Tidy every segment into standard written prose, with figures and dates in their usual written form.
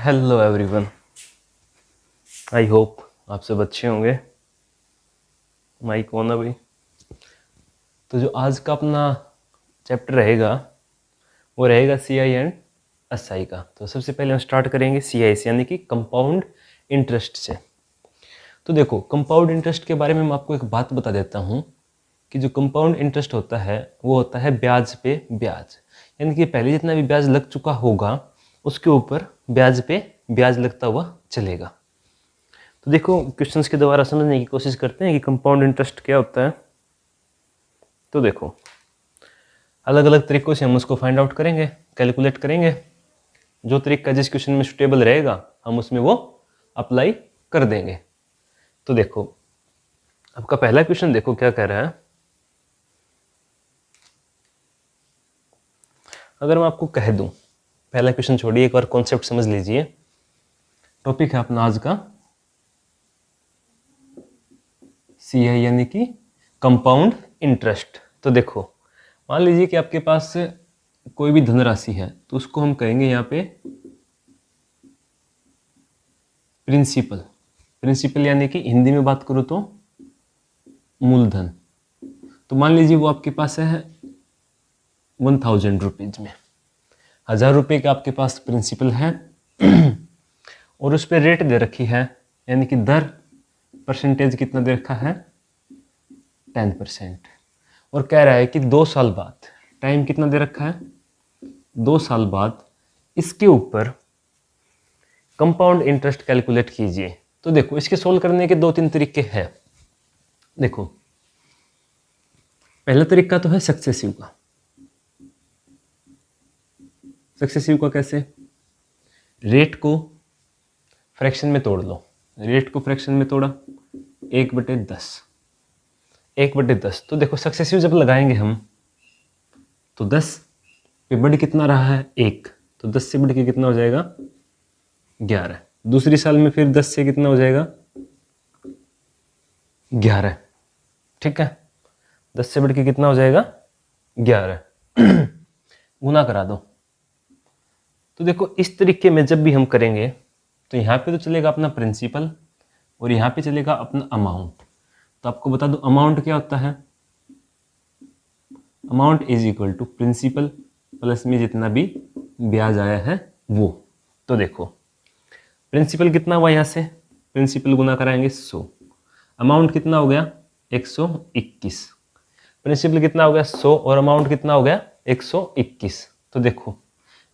Hello everyone, I hope आप सब अच्छे होंगे। माइक ऑन है भाई। तो जो आज का अपना चैप्टर रहेगा वो रहेगा सी आई एंड एस आई का। तो सबसे पहले हम स्टार्ट करेंगे सी आई से, यानी कि कंपाउंड इंटरेस्ट से। तो देखो, कंपाउंड इंटरेस्ट के बारे में मैं आपको एक बात बता देता हूँ कि जो कंपाउंड इंटरेस्ट होता है वो होता है ब्याज पे ब्याज, यानी कि पहले जितना भी ब्याज लग चुका होगा उसके ऊपर ब्याज पे ब्याज लगता हुआ चलेगा। तो देखो, क्वेश्चंस के द्वारा समझने की कोशिश करते हैं कि कंपाउंड इंटरेस्ट क्या होता है। तो देखो, अलग अलग तरीकों से हम उसको फाइंड आउट करेंगे, कैलकुलेट करेंगे। जो तरीका जिस क्वेश्चन में सुटेबल रहेगा हम उसमें वो अप्लाई कर देंगे। तो देखो, आपका पहला क्वेश्चन देखो क्या कह रहा है। अगर मैं आपको कह दूं, पहला क्वेश्चन छोड़िए, एक बार कॉन्सेप्ट समझ लीजिए। टॉपिक है अपना आज का सी है, यानी कि कंपाउंड इंटरेस्ट। तो देखो, मान लीजिए कि आपके पास कोई भी धनराशि है तो उसको हम कहेंगे यहाँ पे प्रिंसिपल। प्रिंसिपल यानी कि हिंदी में बात करूँ तो मूलधन। तो मान लीजिए वो आपके पास है 1000 रुपीज में, 1000 रुपये का आपके पास प्रिंसिपल है और उस पर रेट दे रखी है, यानी कि दर परसेंटेज कितना दे रखा है 10%। और कह रहा है कि 2 साल बाद, टाइम कितना दे रखा है 2 साल बाद, इसके ऊपर कंपाउंड इंटरेस्ट कैलकुलेट कीजिए। तो देखो, इसके सोल्व करने के 2-3 तरीके हैं। देखो, पहला तरीका तो है सक्सेसिव का। सक्सेसिव का कैसे? रेट को फ्रैक्शन में तोड़ लो। रेट को फ्रैक्शन में तोड़ा 1/10, 1/10। तो देखो, सक्सेसिव जब लगाएंगे हम तो 10 पे बढ़ कितना रहा है 1, तो 10 से बढ़ के कितना हो जाएगा 11। दूसरी साल में फिर 10 से कितना हो जाएगा 11। ठीक है, 10 से बढ़ के कितना हो जाएगा 11। गुना करा दो। तो देखो, इस तरीके में जब भी हम करेंगे तो यहाँ पे तो चलेगा अपना प्रिंसिपल और यहाँ पे चलेगा अपना अमाउंट। तो आपको बता दो अमाउंट क्या होता है। Amount is equal to principal plus में जितना भी ब्याज आया है वो। तो देखो, प्रिंसिपल कितना हुआ, यहाँ से प्रिंसिपल गुना कराएंगे 100, अमाउंट कितना हो गया 121। प्रिंसिपल कितना हो गया 100 और अमाउंट कितना हो गया 121। तो देखो,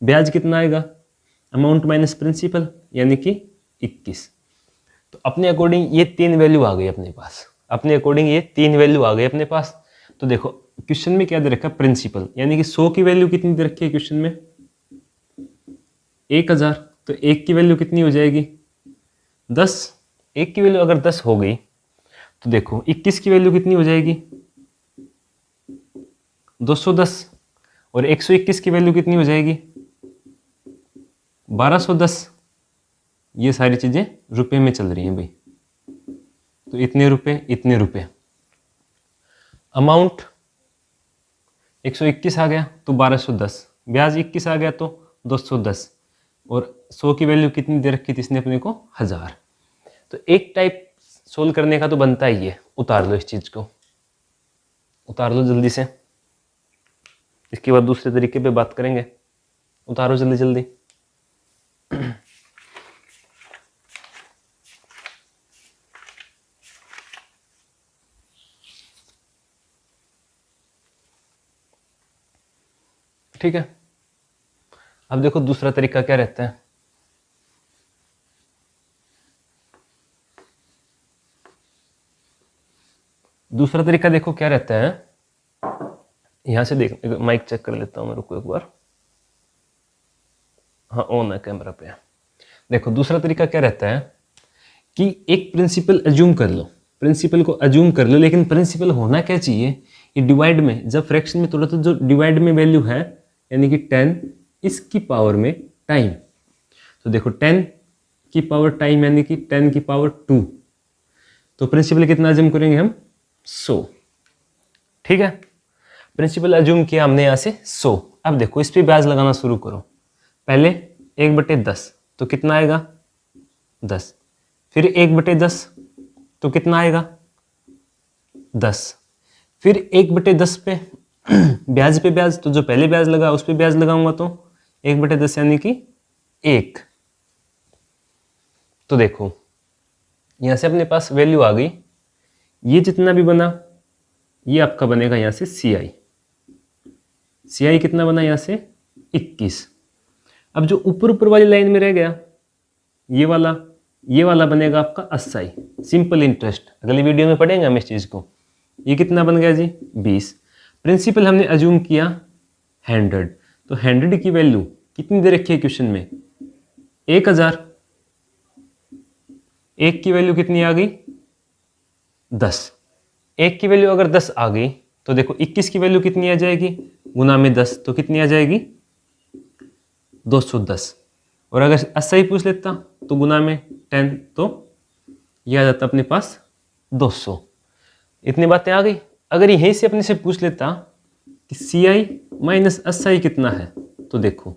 ब्याज कितना आएगा, अमाउंट माइनस प्रिंसिपल यानी कि 21। तो अपने अकॉर्डिंग ये 3 वैल्यू आ गई अपने पास, अपने अकॉर्डिंग ये 3 वैल्यू आ गई अपने पास। तो देखो, क्वेश्चन में क्या दे रखा है प्रिंसिपल, यानी कि 100 की वैल्यू कितनी दे रखी है क्वेश्चन में 1000। तो 1 की वैल्यू कितनी हो जाएगी 10। 1 की वैल्यू अगर 10 हो गई तो देखो 21 की वैल्यू कितनी हो जाएगी 210 और 121 की वैल्यू कितनी हो जाएगी 1210। ये सारी चीजें रुपए में चल रही हैं भाई। तो इतने रुपए। अमाउंट 121 आ गया तो 1210, ब्याज 21 आ गया तो 210 और 100 की वैल्यू कितनी दे रखी थी इसने अपने को 1000। तो एक टाइप सोल्व करने का तो बनता ही है। उतार लो, इस चीज को उतार लो जल्दी से, इसके बाद दूसरे तरीके पे बात करेंगे। उतारो जल्दी जल्दी। ठीक है, अब देखो दूसरा तरीका क्या रहता है। दूसरा तरीका देखो क्या रहता है, यहां से देख, माइक चेक कर लेता हूं मैं, रुको एक बार। हाँ, ऑन है कैमरा पे। देखो, दूसरा तरीका क्या रहता है कि एक प्रिंसिपल अज्यूम कर लो, प्रिंसिपल को अज्यूम कर लो, लेकिन प्रिंसिपल होना क्या चाहिए, ये डिवाइड में, जब फ्रैक्शन में तोड़ा तो जो डिवाइड में वैल्यू है यानी कि 10 इसकी पावर में टाइम। तो देखो 10 की पावर टाइम यानी कि 10 की पावर 2। तो प्रिंसिपल कितना अज्यूम करेंगे हम 100। ठीक है, प्रिंसिपल अज्यूम किया हमने यहाँ से 100। अब देखो, इस पे ब्याज लगाना शुरू करो। पहले 1/10, तो कितना आएगा 10, फिर 1/10 तो कितना आएगा 10, फिर 1/10 पे ब्याज पे ब्याज, तो जो पहले ब्याज लगा उस पे ब्याज लगाऊंगा तो 1/10 यानी कि 1। तो देखो यहां से अपने पास वैल्यू आ गई, ये जितना भी बना ये आपका बनेगा यहां से सी आई कितना बना यहां से 21। अब जो ऊपर ऊपर वाली लाइन में रह गया ये वाला बनेगा आपका 80, सिंपल इंटरेस्ट। अगली वीडियो में पढ़ेंगे हम इस चीज को। ये कितना बन गया जी 20। प्रिंसिपल हमने अज्यूम किया 100, तो 100 की वैल्यू कितनी दे रखी है क्वेश्चन में 1000। 1 की वैल्यू कितनी आ गई 10। 1 की वैल्यू अगर 10 आ गई तो देखो 21 की वैल्यू कितनी आ जाएगी गुना में 10, तो कितनी आ जाएगी 210। और अगर 80 पूछ लेता तो गुना में 10 तो ये आ जाता अपने पास 200। इतनी बातें आ गई। अगर यहीं से अपने से पूछ लेता कि सी आई माइनस 80 कितना है, तो देखो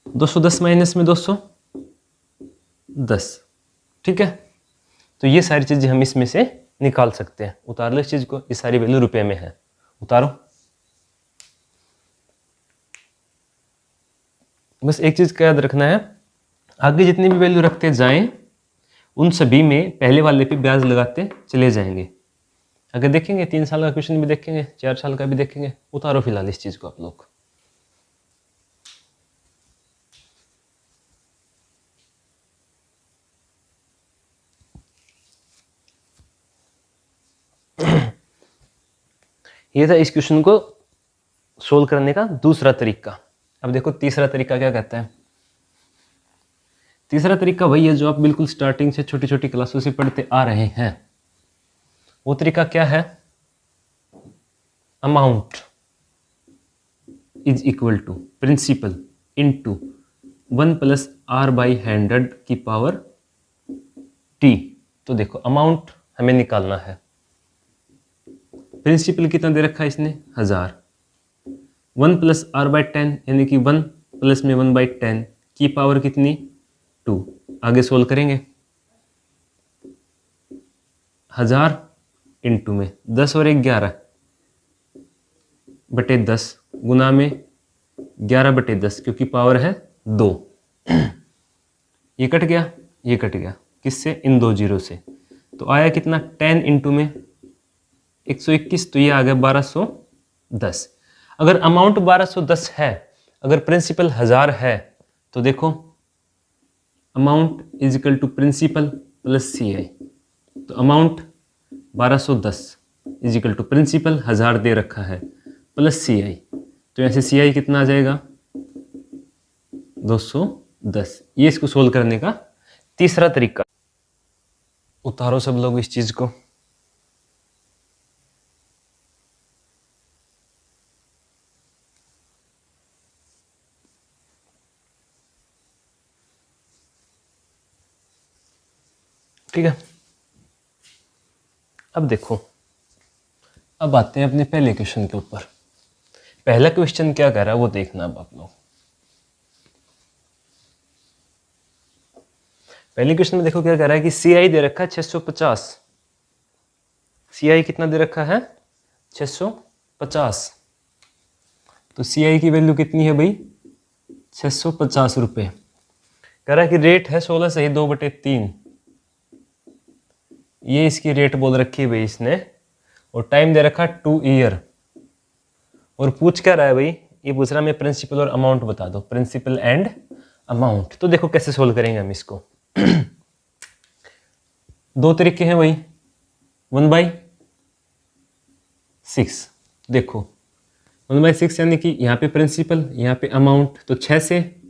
210 माइनस में 210, ठीक है। तो ये सारी चीजें हम इसमें से निकाल सकते हैं। उतार लो इस चीज को, ये सारी वैल्यू रुपए में है, उतारो। बस एक चीज का याद रखना है, आगे जितनी भी वैल्यू रखते जाएं उन सभी में पहले वाले पे ब्याज लगाते चले जाएंगे। अगर देखेंगे 3 साल का क्वेश्चन भी देखेंगे, 4 साल का भी देखेंगे। उतारो फिलहाल इस चीज को आप लोग। ये था इस क्वेश्चन को सोल्व करने का दूसरा तरीका। अब देखो तीसरा तरीका क्या कहता है। तीसरा तरीका वही है जो आप बिल्कुल स्टार्टिंग से छोटी छोटी क्लासों से पढ़ते आ रहे हैं। वो तरीका क्या है, amount is equal to principal into 1 + r/100 की पावर t। तो देखो अमाउंट हमें निकालना है, प्रिंसिपल कितना दे रखा है इसने 1000, 1 + r/10 यानी कि 1 प्लस में 1/10 की पावर कितनी 2। आगे सोल्व करेंगे, 1000 इंटू में 10 और 1 11/10 गुना में 11/10 क्योंकि पावर है 2। ये कट गया, ये कट गया, किससे इन 2 जीरो से। तो आया कितना 10 इंटू में 121, तो ये आ गया 1210। अगर अमाउंट 1210 है, अगर प्रिंसिपल 1000 है, तो देखो amount is equal to principal plus C I. तो amount 1210 is equal to principal 1000 दे रखा है प्लस सी आई। तो यहाँ से सी आई कितना आ जाएगा 210। ये इसको सोल्व करने का तीसरा तरीका। उतारो सब लोग इस चीज को। ठीक है, अब देखो, अब आते हैं अपने पहले क्वेश्चन के ऊपर। पहला क्वेश्चन क्या कह रहा है वो देखना अब आप लोग। पहले क्वेश्चन में देखो क्या कह रहा है कि सी आई दे रखा है 650। सी आई कितना दे रखा है 650। तो सी आई की वैल्यू कितनी है भाई 650 रुपये। कह रहा है कि रेट है 16 सही 2/3। ये इसकी रेट बोल रखी है भाई इसने, और टाइम दे रखा 2 ईयर। और पूछ क्या रहा है भाई, ये पूछ रहा है मैं प्रिंसिपल और अमाउंट बता दो, प्रिंसिपल एंड अमाउंट। तो देखो कैसे सोल्व करेंगे हम इसको। 2 तरीके हैं भाई, 1/6। देखो 1/6 यानी कि यहाँ पे प्रिंसिपल यहाँ पे अमाउंट, तो 6 से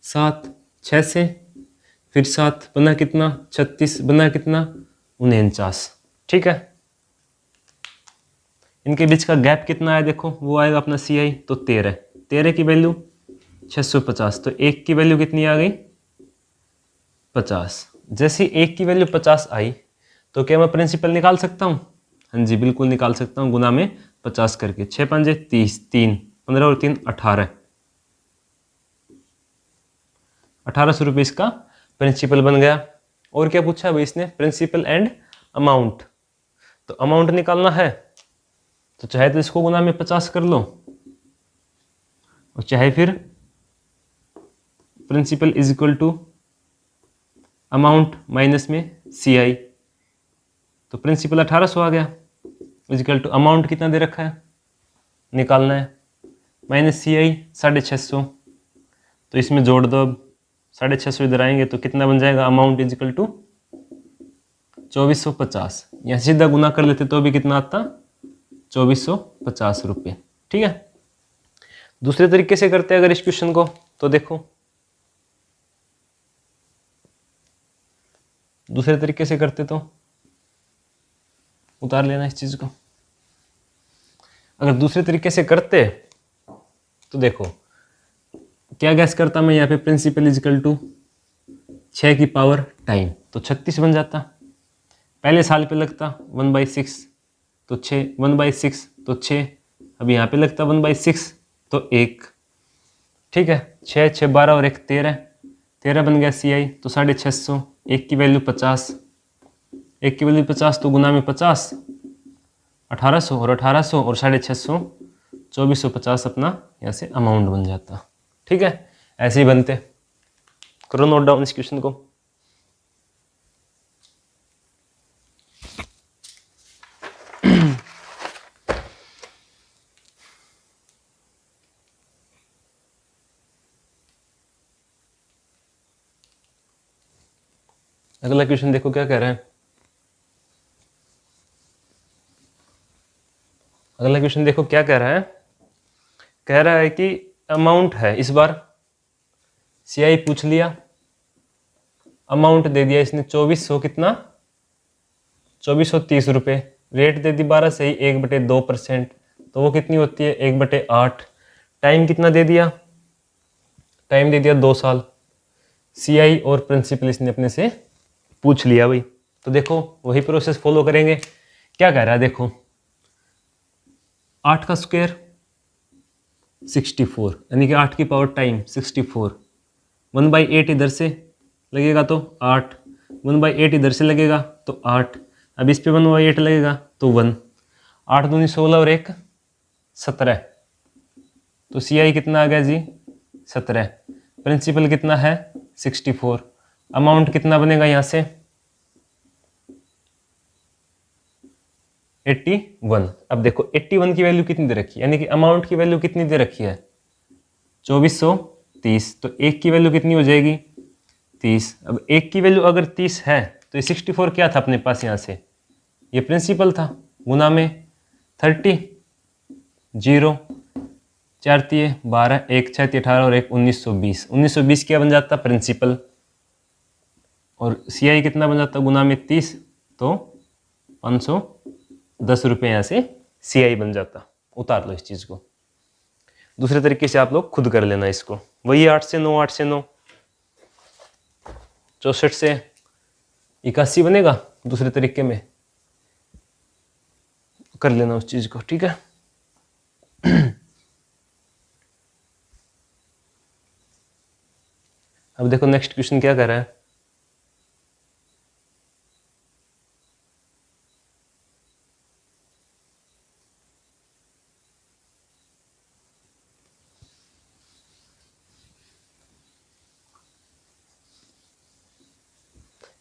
7, 6 से फिर 7 बना कितना 36 बना कितना 49। ठीक है, इनके बीच का गैप कितना है देखो, वो आएगा अपना सी आई। तो 13 की वैल्यू 650, तो 1 की वैल्यू कितनी आ गई 50। जैसे 1 की वैल्यू 50 आई तो क्या मैं प्रिंसिपल निकाल सकता हूँ? हाँ जी बिल्कुल निकाल सकता हूँ, गुना में 50 करके। 6 × 5 = 30, 3 15 और 3 18। 1800 रुपये इसका प्रिंसिपल बन गया। और क्या पूछा है भाई इसने, प्रिंसिपल एंड अमाउंट। तो अमाउंट निकालना है तो चाहे तो इसको गुना में 50 कर लो, और चाहे फिर principal is equal to amount minus में CI। तो प्रिंसिपल 1800 आ गया, इज इक्वल टू अमाउंट कितना दे रखा है निकालना है, माइनस CI 650। तो इसमें जोड़ दो, अब 650 इधर आएंगे तो कितना बन जाएगा, अमाउंट इज इक्वल टू 2450। यहाँ सीधा गुना कर लेते तो भी कितना आता, 2450 रुपये। ठीक है, दूसरे तरीके से करते हैं अगर इस क्वेश्चन को, तो देखो दूसरे तरीके से करते तो उतार लेना इस चीज को। अगर दूसरे तरीके से करते तो देखो क्या गैस करता मैं यहाँ पे, प्रिंसिपल इजिकल टू 6 की पावर टाइम, तो 36 बन जाता। पहले साल पे लगता 1/6 तो 6, 1/6 तो 6, अब यहाँ पे लगता 1/6 तो 1। ठीक है, 6 6 12 और 1 13, 13 बन गया CI। तो 650, 1 की वैल्यू 50, 1 की वैल्यू 50 तो गुना में 50, 1800 और 1800 और 650, 2450 अपना यहाँ से अमाउंट बन जाता। ठीक है, ऐसे ही बनते। करो नोट डाउन इस क्वेश्चन को। अगला क्वेश्चन देखो क्या कह रहा है। अगला क्वेश्चन देखो क्या कह रहा है। कह रहा है कि अमाउंट है, इस बार CI पूछ लिया, अमाउंट दे दिया इसने 2400, कितना 2430 रुपये, रेट दे दी 12 सही 1/2%, तो वो कितनी होती है 1/8। टाइम कितना दे दिया, टाइम दे दिया 2 साल। CI और प्रिंसिपल इसने अपने से पूछ लिया भाई। तो देखो वही प्रोसेस फॉलो करेंगे। क्या कह रहा है देखो, 8 का स्क्वायर 64, यानी कि 8 की पावर टाइम 64, 1/8 इधर से लगेगा तो 8, 1/8 इधर से लगेगा तो 8, अब इस पे 1/8 लगेगा तो 1, 8 दूनी 16 और 1 17, तो CI कितना आ गया जी 17। प्रिंसिपल कितना है 64, अमाउंट कितना बनेगा यहाँ से 81। अब देखो 81 की वैल्यू कितनी दे रखी है, यानी कि अमाउंट की वैल्यू कितनी दे रखी है 2430, तो 1 की वैल्यू कितनी हो जाएगी 30। अब 1 की वैल्यू अगर 30 है तो ये 64 क्या था अपने पास, यहाँ से ये प्रिंसिपल था, गुना में 30, 0 4 तिये 12, 1 6 तिये 18 और 1 1920, 1920 क्या बन जाता प्रिंसिपल, और CI कितना बन जाता गुना में 30, तो 510 रुपये यहाँ से CI बन जाता। उतार लो इस चीज़ को। दूसरे तरीके से आप लोग खुद कर लेना इसको, वही 8 से 9, 8 से 9 64 से 81 बनेगा। दूसरे तरीके में कर लेना उस चीज़ को। ठीक है, अब देखो नेक्स्ट क्वेश्चन क्या कर रहा है।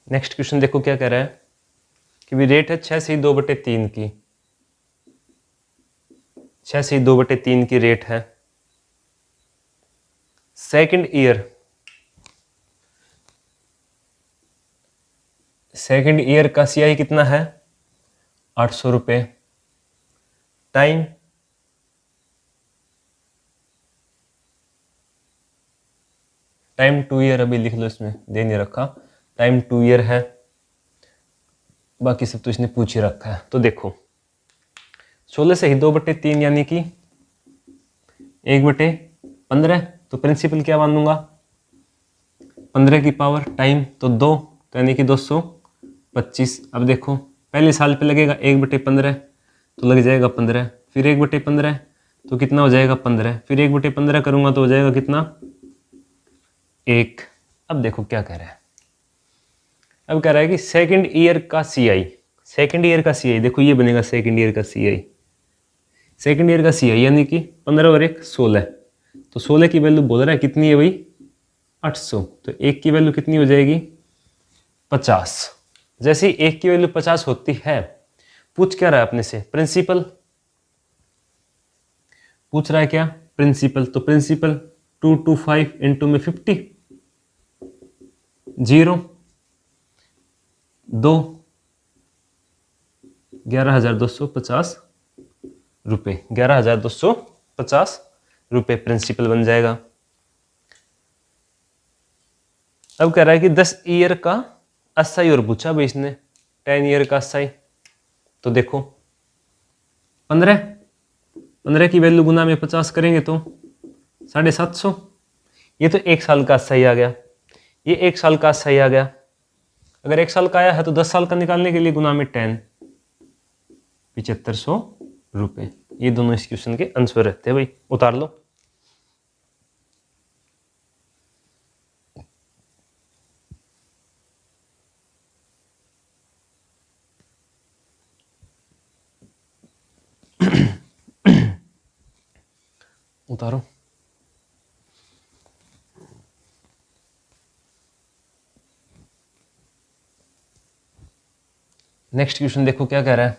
नेक्स्ट क्वेश्चन देखो क्या कह रहा है कि भी रेट है 6 से 2/3 की, 6 से 2/3 की रेट है। सेकंड ईयर का CI कितना है 800 रुपये। टाइम टाइम 2 ईयर, अभी लिख लो इसमें दे नहीं रखा, टाइम 2 ईयर है, बाकी सब तो इसने पूछ ही रखा है। तो देखो 16 से ही 2/3 यानी कि 1/15, तो प्रिंसिपल क्या मान लूंगा 15 की पावर टाइम तो 2, तो यानी कि 225। अब देखो पहले साल पे लगेगा 1/15 तो लग जाएगा 15, फिर 1/15 तो कितना हो जाएगा 15, फिर 1/15 करूंगा तो हो जाएगा कितना 1, अब देखो क्या कह रहा है, अब कह रहा है कि सेकंड ईयर का सीआई, सेकंड ईयर का सीआई देखो ये बनेगा सेकंड ईयर का सीआई, सेकंड ईयर का सीआई यानी कि 15 और 1 16, तो 16 की वैल्यू बोल रहा है कितनी है भाई 800, तो 1 की वैल्यू कितनी हो जाएगी 50। जैसे ही 1 की वैल्यू 50 होती है, पूछ क्या रहा है अपने से, प्रिंसिपल पूछ रहा है क्या, प्रिंसिपल, तो प्रिंसिपल 225 इंटू में 50, 0 2 11,250 रुपये, 11,250 रुपये प्रिंसिपल बन जाएगा। अब कह रहा है कि 10 ईयर का एसआई और पूछा भाई इसने, 10 ईयर का एसआई, तो देखो 15 की वैल्यू गुना में 50 करेंगे तो 750, ये तो 1 साल का एसआई आ गया, ये 1 साल का एसआई आ गया। अगर 1 साल का आया है तो 10 साल का निकालने के लिए गुना में 10, 7500 रुपये। ये दोनों इस क्वेश्चन के आंसर रहते हैं भाई, उतार लो। उतारो। नेक्स्ट क्वेश्चन देखो क्या कह रहा है,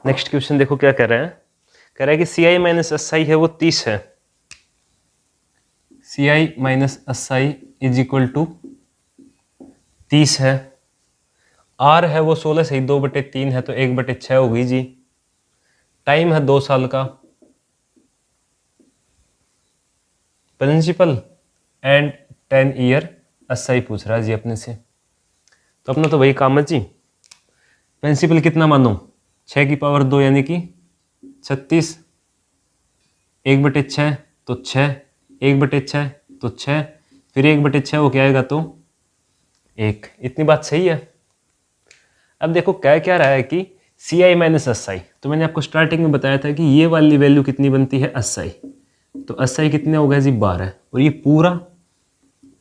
नेक्स्ट क्वेश्चन देखो क्या कह रहा है, कह रहा है कि सी आई माइनस एस आई है वो 30 है, C I minus S I is equal to 30 है, आर है वो 16 सही 2/3 है तो 1/6 होगी जी, टाइम है 2 साल का, principal and 10 year S I पूछ रहा है जी अपने से। तो अपना तो वही काम है जी, प्रिंसिपल कितना मानो 6 की पावर 2 यानी कि 36, 1/6 तो 6, 1/6 तो 6, फिर 1/6 हो क्या आएगा तो 1, इतनी बात सही है। अब देखो कह क्या रहा है कि सी आई माइनस एस आई, तो मैंने आपको स्टार्टिंग में बताया था कि ये वाली वैल्यू कितनी बनती है एस आई, तो एस आई कितने हो गया जी 12, और ये पूरा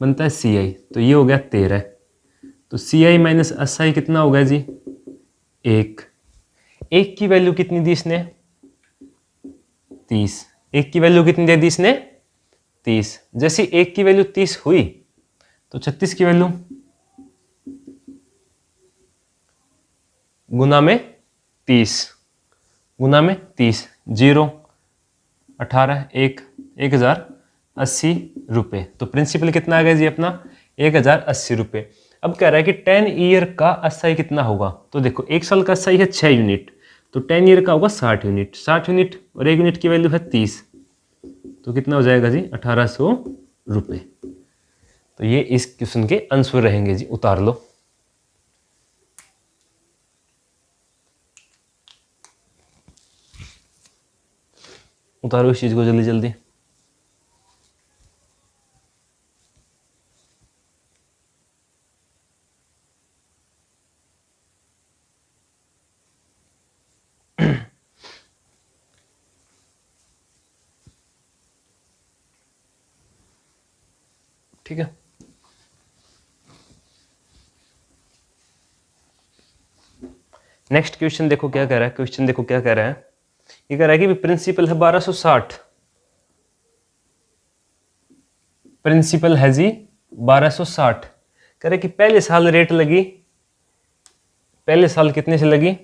बनता है सी आई, तो ये हो गया 13, तो सी आई माइनस एस आई कितना हो गया जी 1, 1 की वैल्यू कितनी दी इसने 30, 1 की वैल्यू कितनी दे दी इसने 30, जैसे 1 की वैल्यू 30 हुई तो 36 की वैल्यू गुना में 30, गुना में 30, 0 18 1 1080 रुपये, तो प्रिंसिपल कितना आ गया जी अपना 1080 रुपये। अब कह रहा है कि 10 ईयर का एसआई कितना होगा, तो देखो 1 साल का एसआई है 6 यूनिट, तो 10 ईयर का होगा 60 यूनिट, 60 यूनिट और 1 यूनिट की वैल्यू है 30, तो कितना हो जाएगा जी 1800 रुपये। तो ये इस क्वेश्चन के आंसर रहेंगे जी, उतार लो। उतारो इस चीज को जल्दी जल्दी। ठीक है, नेक्स्ट क्वेश्चन देखो क्या कह रहा है, क्वेश्चन देखो क्या कह रहा है, ये कह रहा है कि प्रिंसिपल है 1260, प्रिंसिपल है जी 1260, कह रहा है कि पहले साल रेट लगी, पहले साल कितने से लगी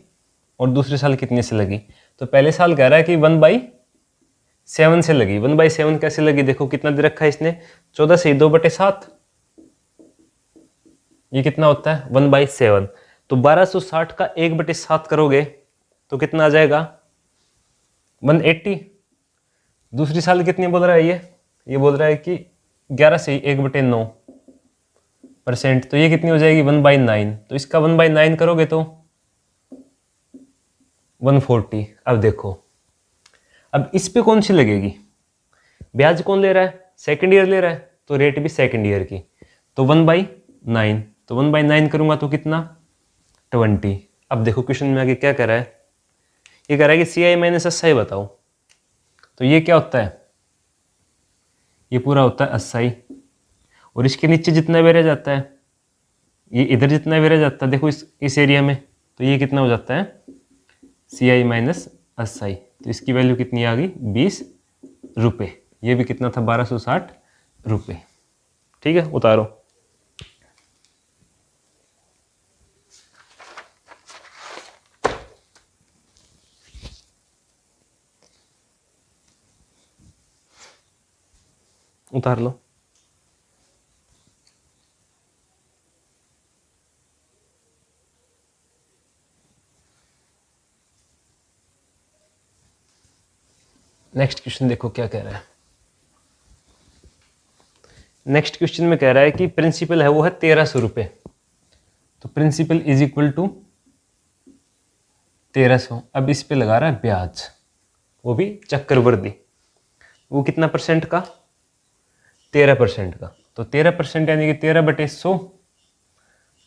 और दूसरे साल कितने से लगी, तो पहले साल कह रहा है कि 1/7 से लगी, 1/7 कैसे लगी, देखो कितना दे रखा है इसने 14 से 2/7, ये कितना होता है 1/7, तो 1260 का 1/7 करोगे तो कितना आ जाएगा 180। दूसरी साल कितनी बोल रहा है ये बोल रहा है कि 11 से 1/9%, तो ये कितनी हो जाएगी 1/9, तो इसका 1/9 करोगे तो 140। अब देखो अब इस पे कौन सी लगेगी, ब्याज कौन ले रहा है, सेकंड ईयर ले रहा है, तो रेट भी सेकंड ईयर की, तो 1/9, तो 1/9 करूंगा तो कितना 20। अब देखो क्वेश्चन में आगे क्या कह रहा है, ये कह रहा है कि सी आई माइनस एस आई बताओ, तो ये क्या होता है, ये पूरा होता है 80, और इसके नीचे जितना भी रह जाता है, ये इधर जितना भी रह जाता है, देखो इस एरिया में, तो ये कितना हो जाता है CI माइनस 80। तो इसकी वैल्यू कितनी आ गई 20 रुपये। ये भी कितना था 1260 रुपये। ठीक है, उतारो। उतार लो। नेक्स्ट क्वेश्चन देखो क्या कह रहा है। नेक्स्ट क्वेश्चन में कह रहा है कि प्रिंसिपल है वो है 1300 रुपये। तो प्रिंसिपल इज इक्वल टू 1300। अब इस पे लगा रहा है ब्याज, वो भी चक्रवृद्धि। वो कितना परसेंट का, 13% का। तो 13% यानी कि 13/100,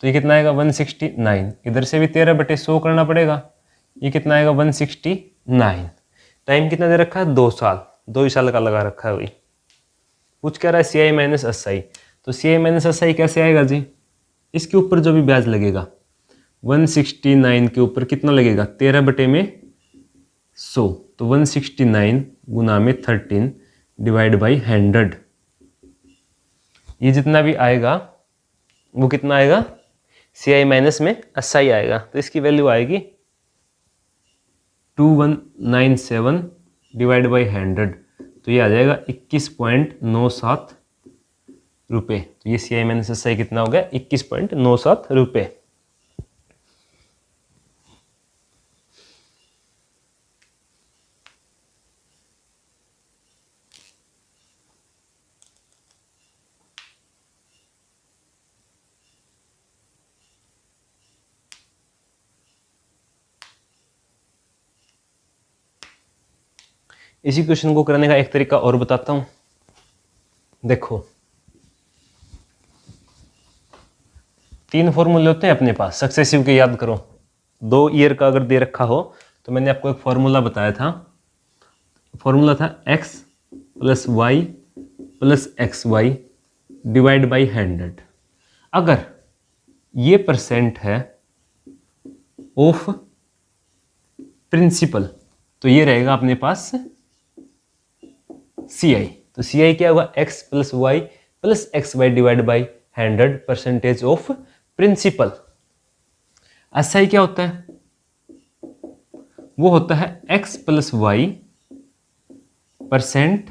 तो ये कितना आएगा 169। इधर से भी 13/100 करना पड़ेगा, ये कितना आएगा 169। टाइम कितना दे रखा है 2 साल, 2 ही साल का लगा रखा है। वही पूछ कह रहा है CI माइनस 80। तो CI माइनस 80 कैसे आएगा जी, इसके ऊपर जो भी ब्याज लगेगा 169 के ऊपर कितना लगेगा 13/100। तो 169 गुना में 13 डिवाइड बाई 100। ये जितना भी आएगा वो कितना आएगा CI माइनस में 80 आएगा। तो इसकी वैल्यू आएगी 2197 डिवाइड बाई 100। तो ये आ जाएगा 21.97 रुपये। तो ये CI माइनस 80 कितना हो गया 21.97 रुपये। इसी क्वेश्चन को करने का एक तरीका और बताता हूं। देखो 3 फॉर्मूले होते हैं अपने पास, सक्सेसिव के याद करो। 2 ईयर का अगर दे रखा हो तो मैंने आपको एक फॉर्मूला बताया था। फॉर्मूला था x + y + xy divide by 100। अगर ये परसेंट है ऑफ प्रिंसिपल तो ये रहेगा अपने पास CI। तो CI क्या होगा x + y + xy divide by 100% of principal. SI क्या होता है, वो होता है x + y %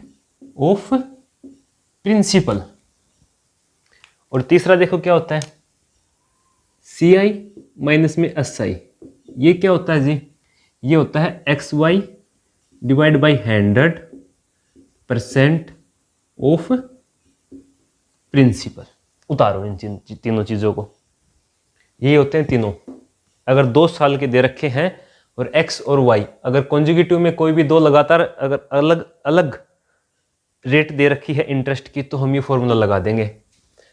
ऑफ प्रिंसिपल। और तीसरा देखो क्या होता है CI माइनस में SI। ये क्या होता है जी, ये होता है XY divide by 100% of principal. उतारो इन तीनों चीज़ों को, ये होते हैं तीनों। अगर 2 साल के दे रखे हैं और X और Y अगर कॉन्जुगेटिव में कोई भी 2 लगातार अगर अलग अलग रेट दे रखी है इंटरेस्ट की, तो हम ये फॉर्मूला लगा देंगे।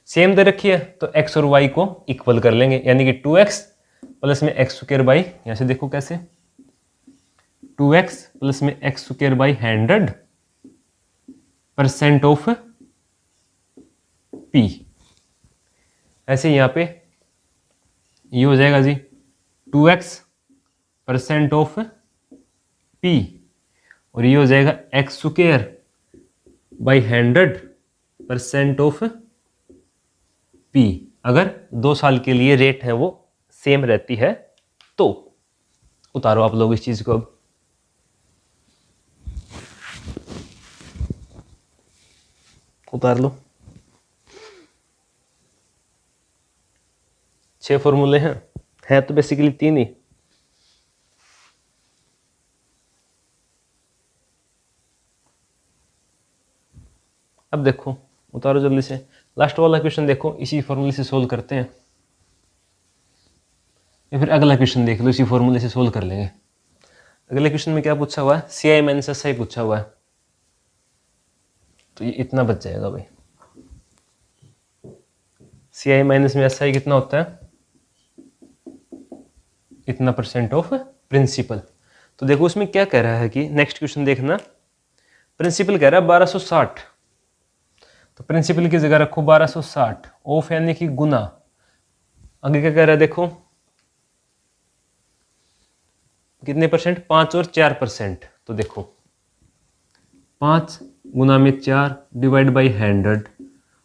सेम दे रखी है तो X और Y को इक्वल कर लेंगे, यानी कि 2x प्लस में x² बाई, यहाँ से देखो कैसे 2x प्लस में x² बाई 100% ऑफ P। ऐसे यहाँ पे ये हो जाएगा जी 2x% ऑफ P, और ये हो जाएगा x² बाई 100% ऑफ P। अगर 2 साल के लिए रेट है वो सेम रहती है तो। उतारो आप लोग इस चीज को। अब उतार लो। 6 फॉर्मूले हैं, है तो बेसिकली 3 ही। अब देखो उतारो जल्दी से। लास्ट वाला क्वेश्चन देखो, इसी फॉर्मूले से सोल्व करते हैं, या फिर अगला क्वेश्चन देख लो, इसी फॉर्मूले से सोल्व कर लेंगे। अगले क्वेश्चन में क्या पूछा हुआ है, CI माइनस SI पूछा हुआ है। तो ये इतना बच जाएगा भाई। CI माइनस में SI कितना होता है, इतना % ऑफ प्रिंसिपल। तो देखो उसमें क्या कह रहा है कि नेक्स्ट क्वेश्चन देखना, प्रिंसिपल कह रहा है 1260, तो प्रिंसिपल की जगह रखो 1260, ऑफ यानी कि गुना। आगे क्या कह रहा है देखो, कितने परसेंट, 5 और 4%। तो देखो 5 गुना में 4 डिवाइड बाई 100,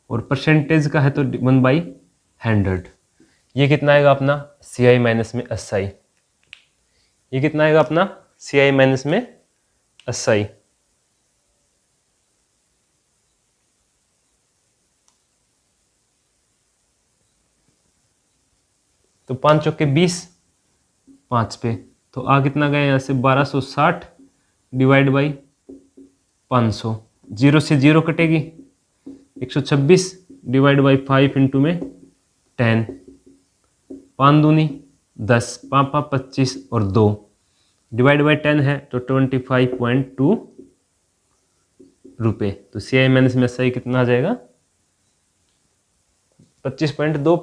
और परसेंटेज का है तो 1/100। ये कितना आएगा अपना CI माइनस में SI। ये कितना आएगा अपना CI माइनस में SI। तो 5 चौके 20, 5 पे तो आ कितना गया यहाँ से 1260 डिवाइड बाई 500, 0 से 0 कटेगी, 126 डिवाइड बाई 5 इंटू में 10, 5 दूनी 10, 5 5 25 और 2 डिवाइड बाई 10 है तो 25.2 रुपये। तो CI माइनस में SI कितना आ जाएगा 25.25। दो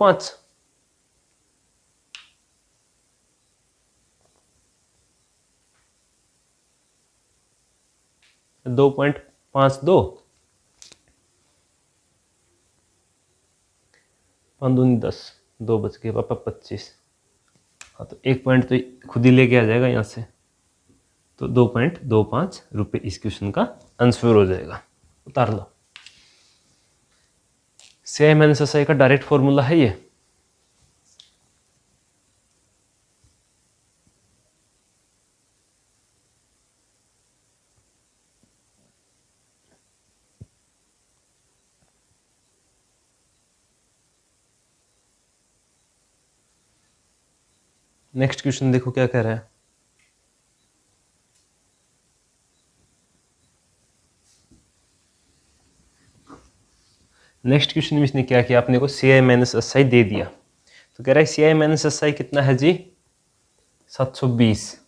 2.52, 5 दूनी 10, 2 बच गए पापा 25। हाँ तो 1 पॉइंट तो खुद ही लेके आ जाएगा यहाँ से, तो 2.25 रुपये इस क्वेश्चन का आंसर हो जाएगा। उतार लो। CI माइनस SI का डायरेक्ट फॉर्मूला है ये। नेक्स्ट क्वेश्चन देखो क्या कह रहा है। नेक्स्ट क्वेश्चन में इसने क्या किया, आपने को CI माइनस SI दे दिया, तो कह रहा है CI माइनस SI कितना है जी 720।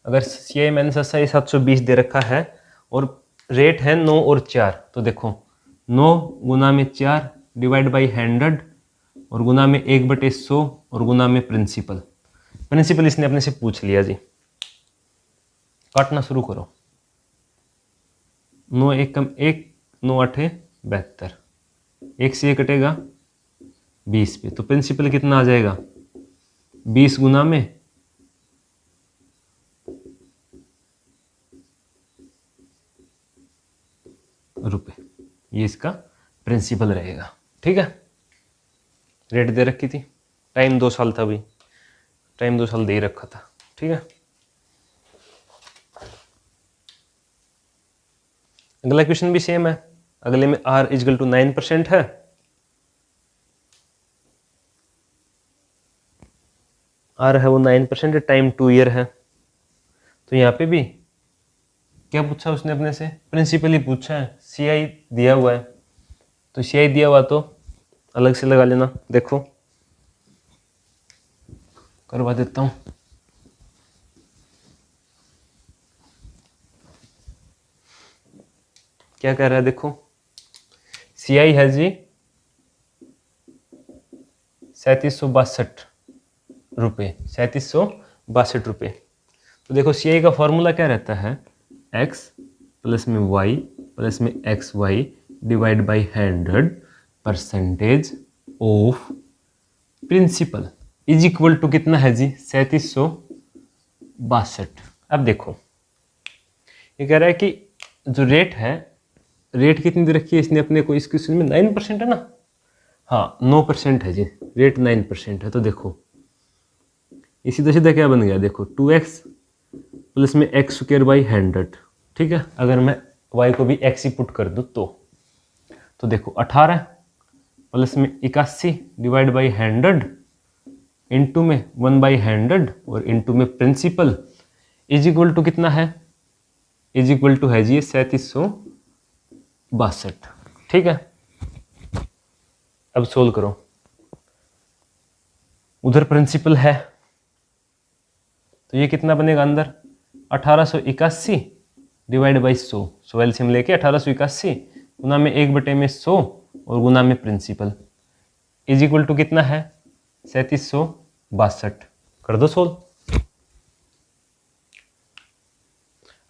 अगर CI माइनस SI 720 दे रखा है और रेट है 9 और 4, तो देखो 9 गुना में 4 डिवाइड बाई 100 और गुना में 1/100 और गुना में प्रिंसिपल। प्रिंसिपल इसने अपने से पूछ लिया जी। काटना शुरू करो। 9 1 कम 1, 9 8 72, 1 से 1 कटेगा 20 पे, तो प्रिंसिपल कितना आ जाएगा 20 गुना में रुपए, ये इसका प्रिंसिपल रहेगा। ठीक है, रेट दे रखी थी, टाइम 2 साल था भाई, टाइम 2 साल दे ही रखा था। ठीक है, अगला क्वेश्चन भी सेम है। अगले में R इजकल टू 9% है, R है वो 9%, टाइम 2 ईयर है। तो यहाँ पे भी क्या पूछा उसने अपने से, प्रिंसिपल ही पूछा है, CI दिया हुआ है, तो CI दिया हुआ तो अलग से लगा लेना। देखो करवा देता हूँ। क्या कह रहा है देखो, CI है जी 3762 रुपये, 3762 रुपये। तो देखो CI का फॉर्मूला क्या रहता है, x प्लस में y प्लस में xy divide by 100 percentage of principal is equal to कितना है जी 3762। अब देखो ये कह रहा है कि जो रेट है, रेट कितनी दे रखी है इसने अपने को इस क्वेश्चन में 9% है ना, हाँ 9% है जी, रेट 9% है। तो देखो इसी तरह सीधा क्या बन गया, देखो 2x प्लस में एक्स स्क्वायर बाई 100। ठीक है, अगर मैं y को भी x ही पुट कर दूँ तो देखो 18 प्लस में 81 डिवाइड बाई 100 इंटू में 1/100 और इंटू में प्रिंसिपल इज इक्वल टू कितना है, इज इक्वल टू है जी 3762। ठीक है, अब सोल्व करो। उधर प्रिंसिपल है तो ये कितना बनेगा अंदर 1881 डिवाइड बाई 100, सो एलसीएम लेके 1881 गुना में 1/100 और गुना में प्रिंसिपल इज इक्वल टू कितना है 3762। कर दो सोल्व।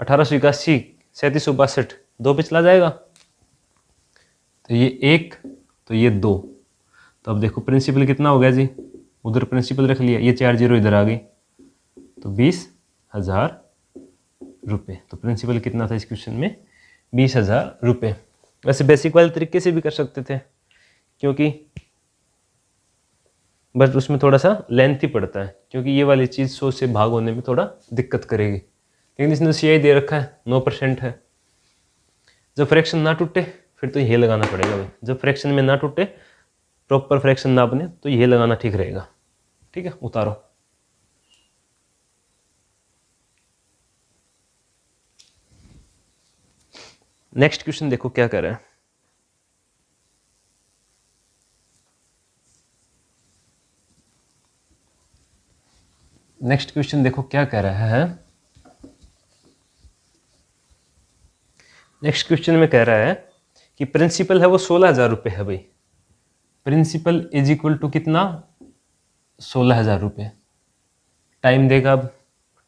1881 3762, 2 पे चला जाएगा, तो ये 1, तो ये 2। तो अब देखो प्रिंसिपल कितना हो गया जी, उधर प्रिंसिपल रख लिया, ये 4 जीरो इधर आ गई, तो 20,000 रुपये। तो प्रिंसिपल कितना था इस क्वेश्चन में, 20,000 रुपये। वैसे बेसिक वाले तरीके से भी कर सकते थे, क्योंकि बस उसमें थोड़ा सा लेंथ ही पड़ता है, क्योंकि ये वाली चीज़ 100 से भाग होने में थोड़ा दिक्कत करेगी। लेकिन इसने CI दे रखा है 9% है। जब फ्रैक्शन ना टूटे फिर तो ये लगाना पड़ेगा भाई, जब फ्रैक्शन में ना टूटे, प्रॉपर फ्रैक्शन ना बने, तो ये लगाना ठीक रहेगा। ठीक है, उतारो। नेक्स्ट क्वेश्चन देखो क्या कर रहा है। नेक्स्ट क्वेश्चन देखो क्या कह रहा है। नेक्स्ट क्वेश्चन में कह रहा है कि प्रिंसिपल है वो 16,000 रुपये है भाई। प्रिंसिपल इज इक्वल टू कितना, 16,000 रुपये। टाइम देगा, अब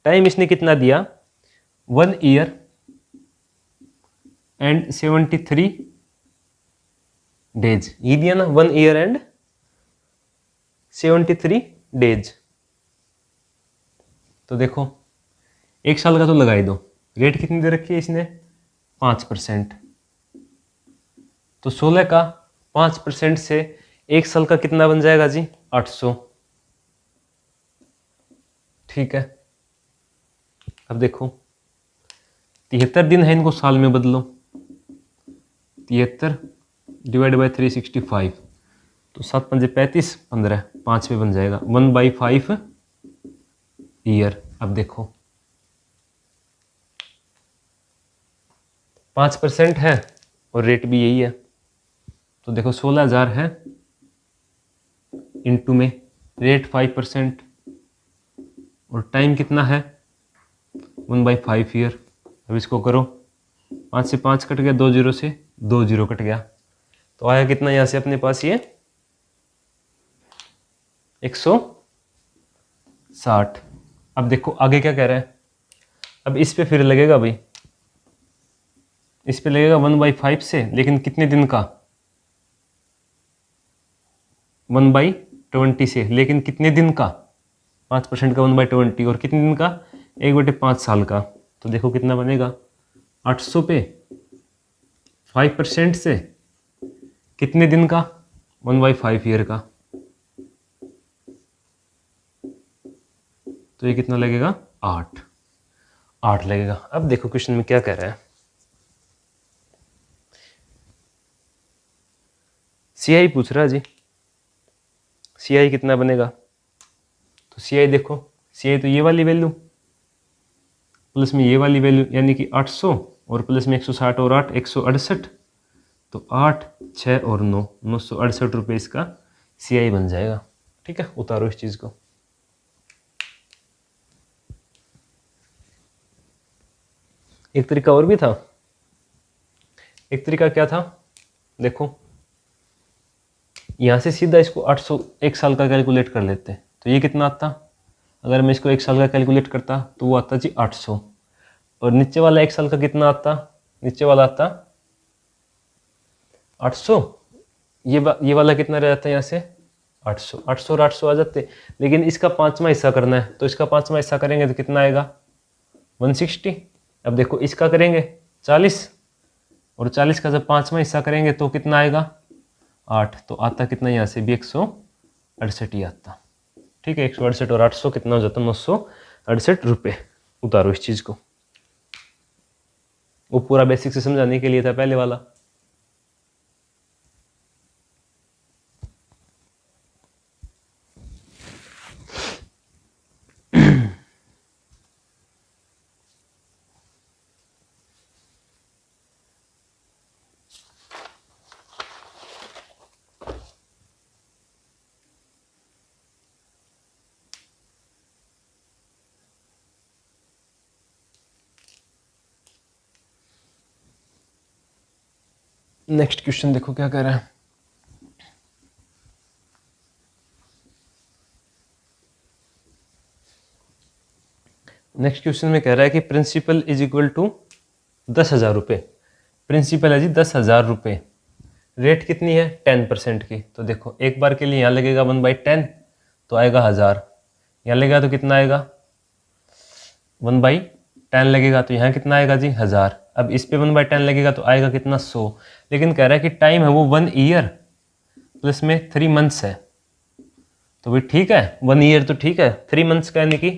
टाइम इसने कितना दिया, 1 ईयर एंड 73 डेज, ये दिया ना, 1 ईयर एंड 73 डेज। तो देखो 1 साल का तो लगा ही दो, रेट कितनी दे रखी है इसने, 5%। तो 16 का 5% से 1 साल का कितना बन जाएगा जी, 800। ठीक है, अब देखो 73 दिन है, इनको साल में बदलो, 73 डिवाइड बाई 365, तो 7 पंजे 35, 15, 5 में बन जाएगा 1/5 ईयर। अब देखो 5% है और रेट भी यही है, तो देखो 16,000 है इंटू में रेट 5% और टाइम कितना है 1/5 ईयर। अब इसको करो, 5 से 5 कट गया, 2 जीरो से 2 जीरो कट गया, तो आया कितना यहाँ से अपने पास, ये 160। अब देखो आगे क्या कह रहा है, अब इस पे फिर लगेगा भाई, इस पे लगेगा 1/5 से, लेकिन कितने दिन का, 1/20 से, लेकिन कितने दिन का, 5% का 1/20, और कितने दिन का, 1/5 साल का। तो देखो कितना बनेगा, 800 पे 5% से कितने दिन का, 1/5 ईयर का, तो ये कितना लगेगा, 8 लगेगा। अब देखो क्वेश्चन में क्या कह रहा है, CI पूछ रहा है जी, CI कितना बनेगा। तो CI देखो, CI तो ये वाली वैल्यू प्लस में ये वाली वैल्यू, यानी कि 800 और प्लस में 160 और 8, 168, तो 8, 6 और 9, 968 रुपये इसका CI बन जाएगा। ठीक है, उतारो इस चीज़ को। एक तरीका और भी था, एक तरीका क्या था, देखो यहाँ से सीधा इसको 800 1 साल का कैलकुलेट कर लेते, तो ये कितना आता, अगर मैं इसको 1 साल का कैलकुलेट करता तो वो आता जी 800, और नीचे वाला 1 साल का कितना आता, नीचे वाला आता 800, ये वाला कितना रह जाता है यहाँ से 800, 800 और 800 आ जाते। लेकिन इसका 5वां हिस्सा करना है, तो इसका 5वां हिस्सा करेंगे तो कितना आएगा, 160। अब देखो इसका करेंगे 40, और 40 का जब 5वां हिस्सा करेंगे तो कितना आएगा, 8, तो आता कितना यहाँ से भी 168 ही आता। ठीक है, 168 और 800 कितना हो जाता, 968 रुपये। उतारो इस चीज़ को, वो पूरा बेसिक से समझाने के लिए था पहले वाला। नेक्स्ट क्वेश्चन देखो क्या कह रहा है, नेक्स्ट क्वेश्चन में कह रहा है कि प्रिंसिपल इज इक्वल टू 10,000 रुपये। प्रिंसिपल है जी 10,000 रुपये। रेट कितनी है 10% की। तो देखो एक बार के लिए यहाँ लगेगा 1/10 तो आएगा 1000। यहाँ लगेगा तो कितना आएगा 1/10 लगेगा तो यहाँ कितना आएगा जी 1000। अब इस पे 1/10 लगेगा तो आएगा कितना 100। लेकिन कह रहा है कि टाइम है वो 1 ईयर प्लस में 3 मंथ्स है। तो भाई ठीक है 1 ईयर तो ठीक है, 3 मंथ्स का यानी कि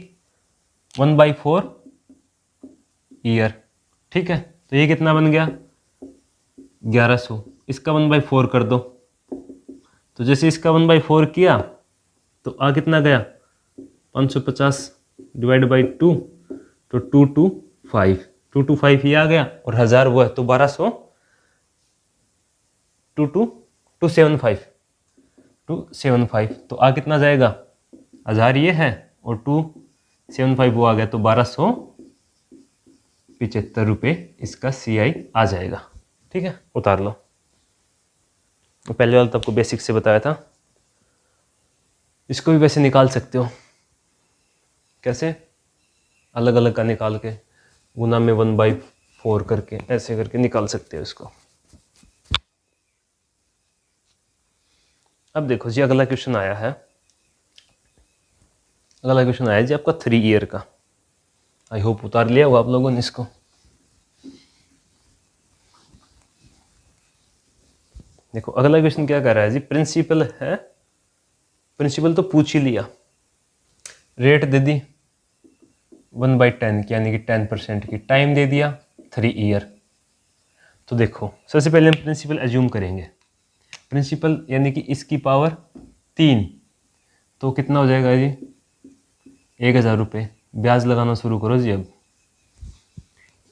1/4 ईयर। ठीक है तो ये कितना बन गया 1100। इसका 1/4 कर दो। तो जैसे इसका 1/4 किया तो आ कितना गया 550 डिवाइड बाई 2 तो 225 ये आ गया और 1000 वो है तो 1200 275 तो आ कितना जाएगा 1000 ये है और 275 वो आ गया तो 1275 रुपये इसका CI आ जाएगा। ठीक है उतार लो। पहले वाला तो आपको बेसिक से बताया था। इसको भी वैसे निकाल सकते हो। कैसे अलग अलग का निकाल के गुना में 1/4 करके ऐसे करके निकाल सकते हो इसको। अब देखो जी अगला क्वेश्चन आया है। अगला क्वेश्चन आया जी आपका 3 ईयर का। आई होप उतार लिया होगा आप लोगों ने इसको। देखो अगला क्वेश्चन क्या कर रहा है जी, प्रिंसिपल है, प्रिंसिपल तो पूछ ही लिया, रेट दे दी 1/10 की यानी कि 10% की, टाइम दे दिया 3 ईयर। तो देखो सबसे पहले हम प्रिंसिपल एज्यूम करेंगे। प्रिंसिपल यानी कि इसकी पावर 3 तो कितना हो जाएगा जी 1000 रुपये। ब्याज लगाना शुरू करो जी। अब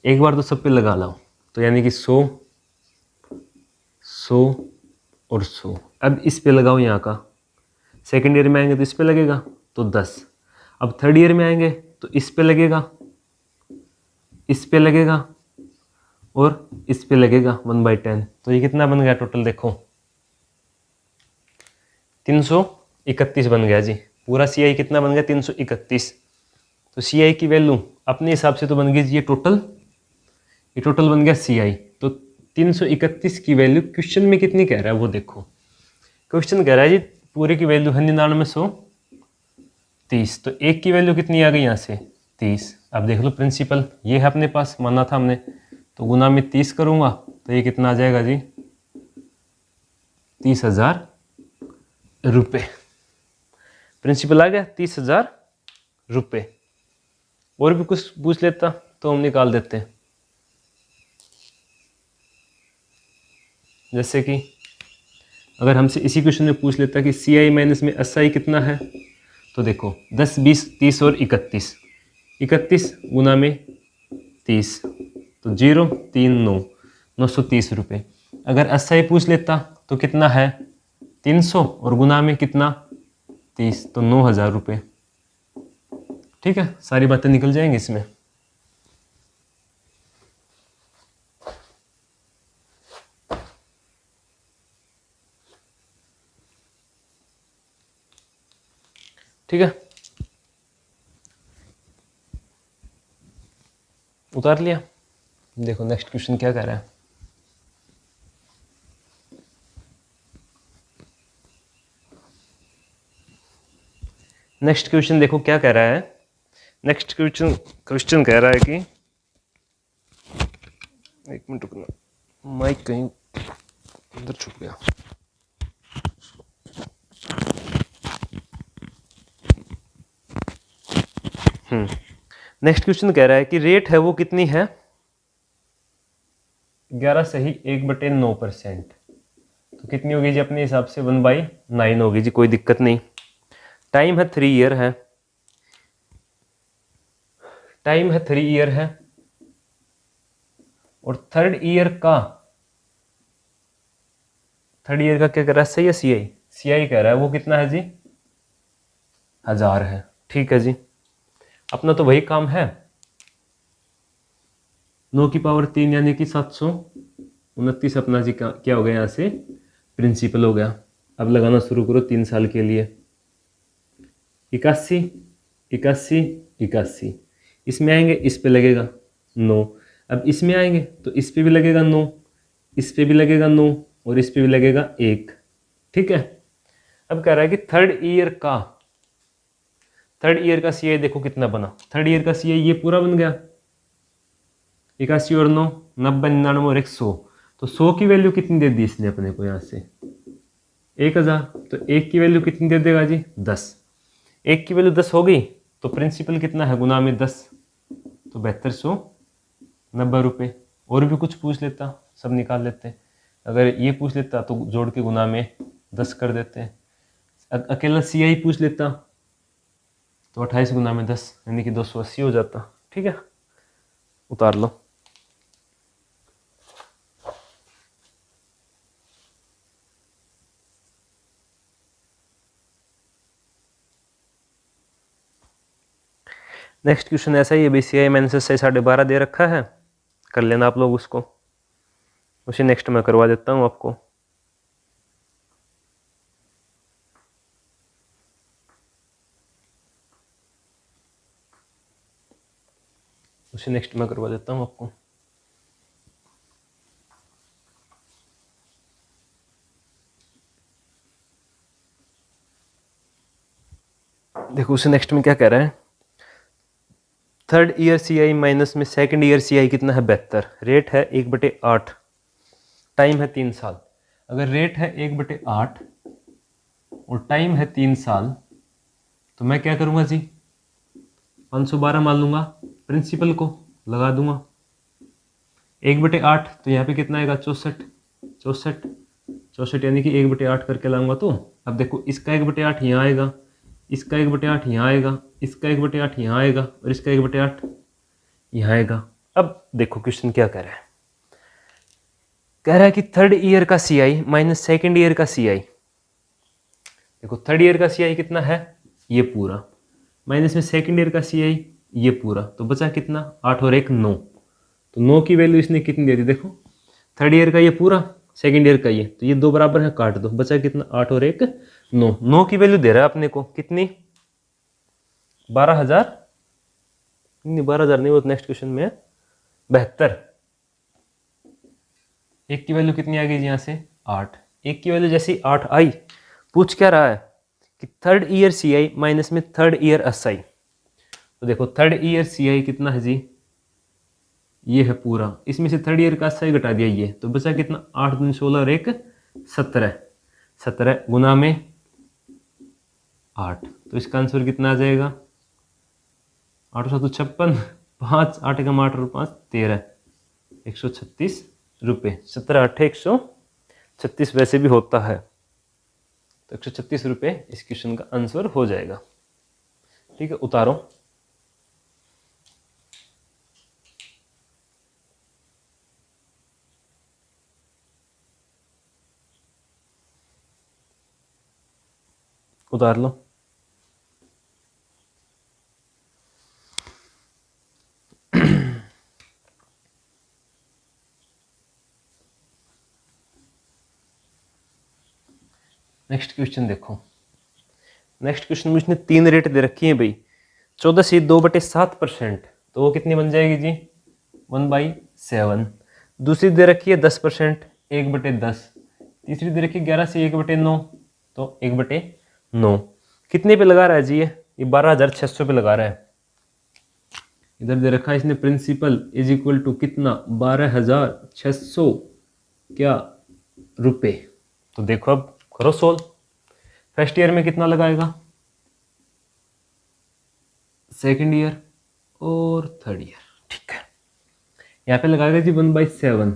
एक बार तो सब पे लगा लाओ तो यानी कि 100 और 100। अब इस पे लगाओ यहाँ का। सेकेंड ईयर में आएंगे तो इस पे लगेगा तो 10। अब थर्ड ईयर में आएंगे तो इस पे लगेगा, इस पे लगेगा और इस पे लगेगा 1/10। तो ये कितना बन गया टोटल देखो 331 बन गया जी। पूरा CI कितना बन गया 331। तो CI की वैल्यू अपने हिसाब से तो बन गई जी ये टोटल बन गया CI। तो 331 की वैल्यू क्वेश्चन में कितनी कह रहा है वो देखो। क्वेश्चन कह रहा है जी पूरे की वैल्यू है 9930। तो एक की वैल्यू कितनी आ गई यहाँ से 30। अब देख लो प्रिंसिपल ये है अपने पास, माना था हमने, तो गुना में 30 करूँगा तो ये कितना आ जाएगा जी 30,000 रुपये। प्रिंसिपल आ गया 30,000 रुपये। और भी कुछ पूछ लेता तो हम निकाल देते। जैसे कि अगर हमसे इसी क्वेश्चन में पूछ लेता कि CI माइनस में SI कितना है, तो देखो 10 20 30 और 31, 31 गुना में 30 तो 0 3 9 930 रुपये। अगर SI पूछ लेता तो कितना है 300 और गुना में कितना 30 तो 9,000 रुपये। ठीक है सारी बातें निकल जाएंगी इसमें। ठीक है उतार लिया। देखो नेक्स्ट क्वेश्चन क्या कह रहा है। नेक्स्ट क्वेश्चन देखो क्या कह रहा है। नेक्स्ट क्वेश्चन कह रहा है कि एक मिनट रुकना, माइक कहीं अंदर छुप गया। नेक्स्ट क्वेश्चन कह रहा है कि रेट है वो कितनी है 11 सही 1/9%। तो कितनी होगी जी अपने हिसाब से 1/9 होगी जी, कोई दिक्कत नहीं। टाइम है 3 ईयर है, टाइम है 3 ईयर है और थर्ड ईयर का क्या कह रहा है सही है CI कह रहा है वो कितना है जी 1000 है। ठीक है जी अपना तो वही काम है 9 की पावर 3 यानी कि 729 अपना जी क्या हो गया यहाँ से प्रिंसिपल हो गया। अब लगाना शुरू करो 3 साल के लिए 81 81 81। इसमें आएंगे इस पे लगेगा 9। अब इसमें आएंगे तो इस पे भी लगेगा 9, इस पे भी लगेगा 9 और इस पे भी लगेगा 1। ठीक है। अब कह रहा है कि थर्ड ईयर का सीआई देखो कितना बना। थर्ड ईयर का सीआई ये पूरा बन गया, 81 और 9 90 99 और 100। तो 100 की वैल्यू कितनी दे दी इसने अपने को यहाँ से 1000। तो 1 की वैल्यू कितनी दे देगा जी 10। 1 की वैल्यू 10 हो गई तो प्रिंसिपल कितना है गुना में 10, तो 7290 रुपये। और भी कुछ पूछ लेता सब निकाल लेते, अगर ये पूछ लेता तो जोड़ के गुना में 10 कर देते। अकेला सीआई पूछ लेता तो 28 गुना में 10 यानी कि 280 हो जाता। ठीक है, उतार लो। नेक्स्ट क्वेश्चन ऐसा ही है, बीसीआई मैंने से 12.5 दे रखा है, कर लेना आप लोग उसको। उसे नेक्स्ट मैं करवा देता हूँ आपको। उसे नेक्स्ट मैं करवा देता हूँ आपको। देखो उसे नेक्स्ट में क्या कह रहा है, थर्ड ईयर सीआई माइनस में सेकंड ईयर सीआई कितना है 72। रेट है 1/8, टाइम है 3 साल। अगर रेट है 1/8 और टाइम है 3 साल तो मैं क्या करूँगा जी 512 मान लूँगा, प्रिंसिपल को लगा दूंगा। 1/8 तो यहाँ पे कितना आएगा 64 यानी कि 1/8 करके लाऊंगा। तो अब देखो इसका 1/8 यहाँ आएगा, इसका 1/8 यहाँ आएगा, इसका 1/8 यहाँ आएगा और इसका 1/8 यहाँ आएगा। अब देखो क्वेश्चन क्या कह रहा है, कह रहा है कि थर्ड ईयर का सीआई माइनस सेकेंड ईयर का सीआई। देखो थर्ड ईयर का सीआई कितना है ये पूरा, माइनस में सेकेंड ईयर का सीआई ये पूरा, तो बचा कितना 8 और 1 9। तो 9 की वैल्यू इसने कितनी दे दी, देखो थर्ड ईयर का ये पूरा, सेकेंड ईयर का ये, तो ये दो बराबर है काट दो, बचा कितना 8 और 1 9। 9 की वैल्यू दे रहा है अपने को कितनी 12,000 नहीं, 12,000 नहीं, वो नेक्स्ट क्वेश्चन में है 72। 1 की वैल्यू कितनी आ गई यहाँ से 8। 1 की वैल्यू जैसी 8 आई, पूछ क्या रहा है कि थर्ड ईयर सीआई माइनस में थर्ड ईयर एसआई। तो देखो थर्ड ईयर सीआई कितना है जी ये है पूरा, इसमें से थर्ड ईयर का एसआई घटा दिया ये, तो बचा कितना 8 दूनी 16 और 1 17। 17 गुना में 8, तो इसका आंसर कितना आ जाएगा 8 7 56, 5 8 का 8 और 5 13, 136 रुपये। 17 8 136 वैसे भी होता है, तो 136 रुपये इस क्वेश्चन का आंसर हो जाएगा। ठीक है, उतारो। उतार लो। नेक्स्ट क्वेश्चन देखो, नेक्स्ट क्वेश्चन में इसने 3 रेट दे रखी है भाई, 14 से 2/7%, तो वो कितनी बन जाएगी जी 1/7। दूसरी दे रखी है 10%, 1/10। तीसरी दे रखी है 11 से 1/9, तो 1/9। कितने पे लगा रहा है जी ये 12,600 पे लगा रहा है। इधर दे रखा है इसने प्रिंसिपल इज इक्वल टू कितना 12,600 क्या रुपए। तो देखो अब करो सोल्व। फर्स्ट ईयर में कितना लगाएगा, सेकंड ईयर और थर्ड ईयर। ठीक है, यहाँ पे लगाएगा जी 1/7,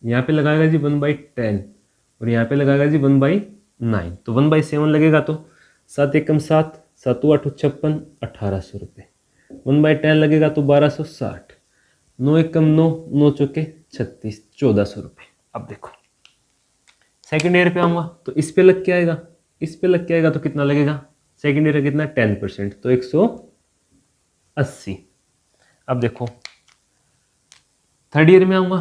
यहाँ पे लगाएगा जी 1/10 और यहाँ पे लगाएगा जी 1/9। तो 1/7 लगेगा तो 7 एकम 7, 7 8 56, 1800 रुपये। 1/10 लगेगा तो 1260, 9 एकम 9, 9 चौके 36, 1400 रुपये। अब देखो सेकेंड ईयर पे आऊँगा तो इस पे लग के आएगा, इस पे लग के आएगा तो कितना लगेगा, सेकेंड ईयर का कितना 10%, तो 180। अब देखो थर्ड ईयर में आऊँगा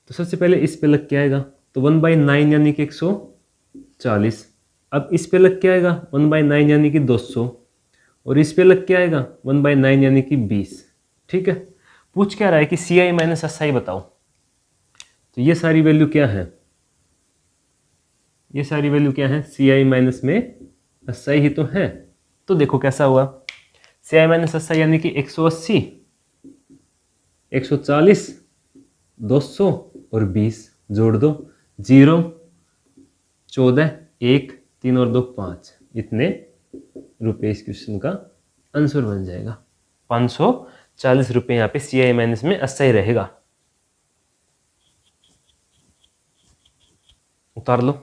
तो सबसे पहले इस पे लग के आएगा तो 1/9 यानी कि 140। अब इस पे लग के आएगा 1/9 यानी कि 200 और इस पे लग के आएगा 1/9 यानी कि 20। ठीक है, पूछ क्या रहा है कि सी आई माइनस एस आई बताओ। तो ये सारी वैल्यू क्या है, ये सारी वैल्यू क्या है, सी आई माइनस में एस आई ही तो है। तो देखो कैसा हुआ, सी आई माइनस एस आई यानी कि 180, 140, 200 और 20 जोड़ दो, 0, 14, 1, 3 और 2 5, इतने रुपए इस क्वेश्चन का आंसर बन जाएगा। 540 रुपये यहाँ पे सी आई माइनस में एस आई रहेगा। उतार लो।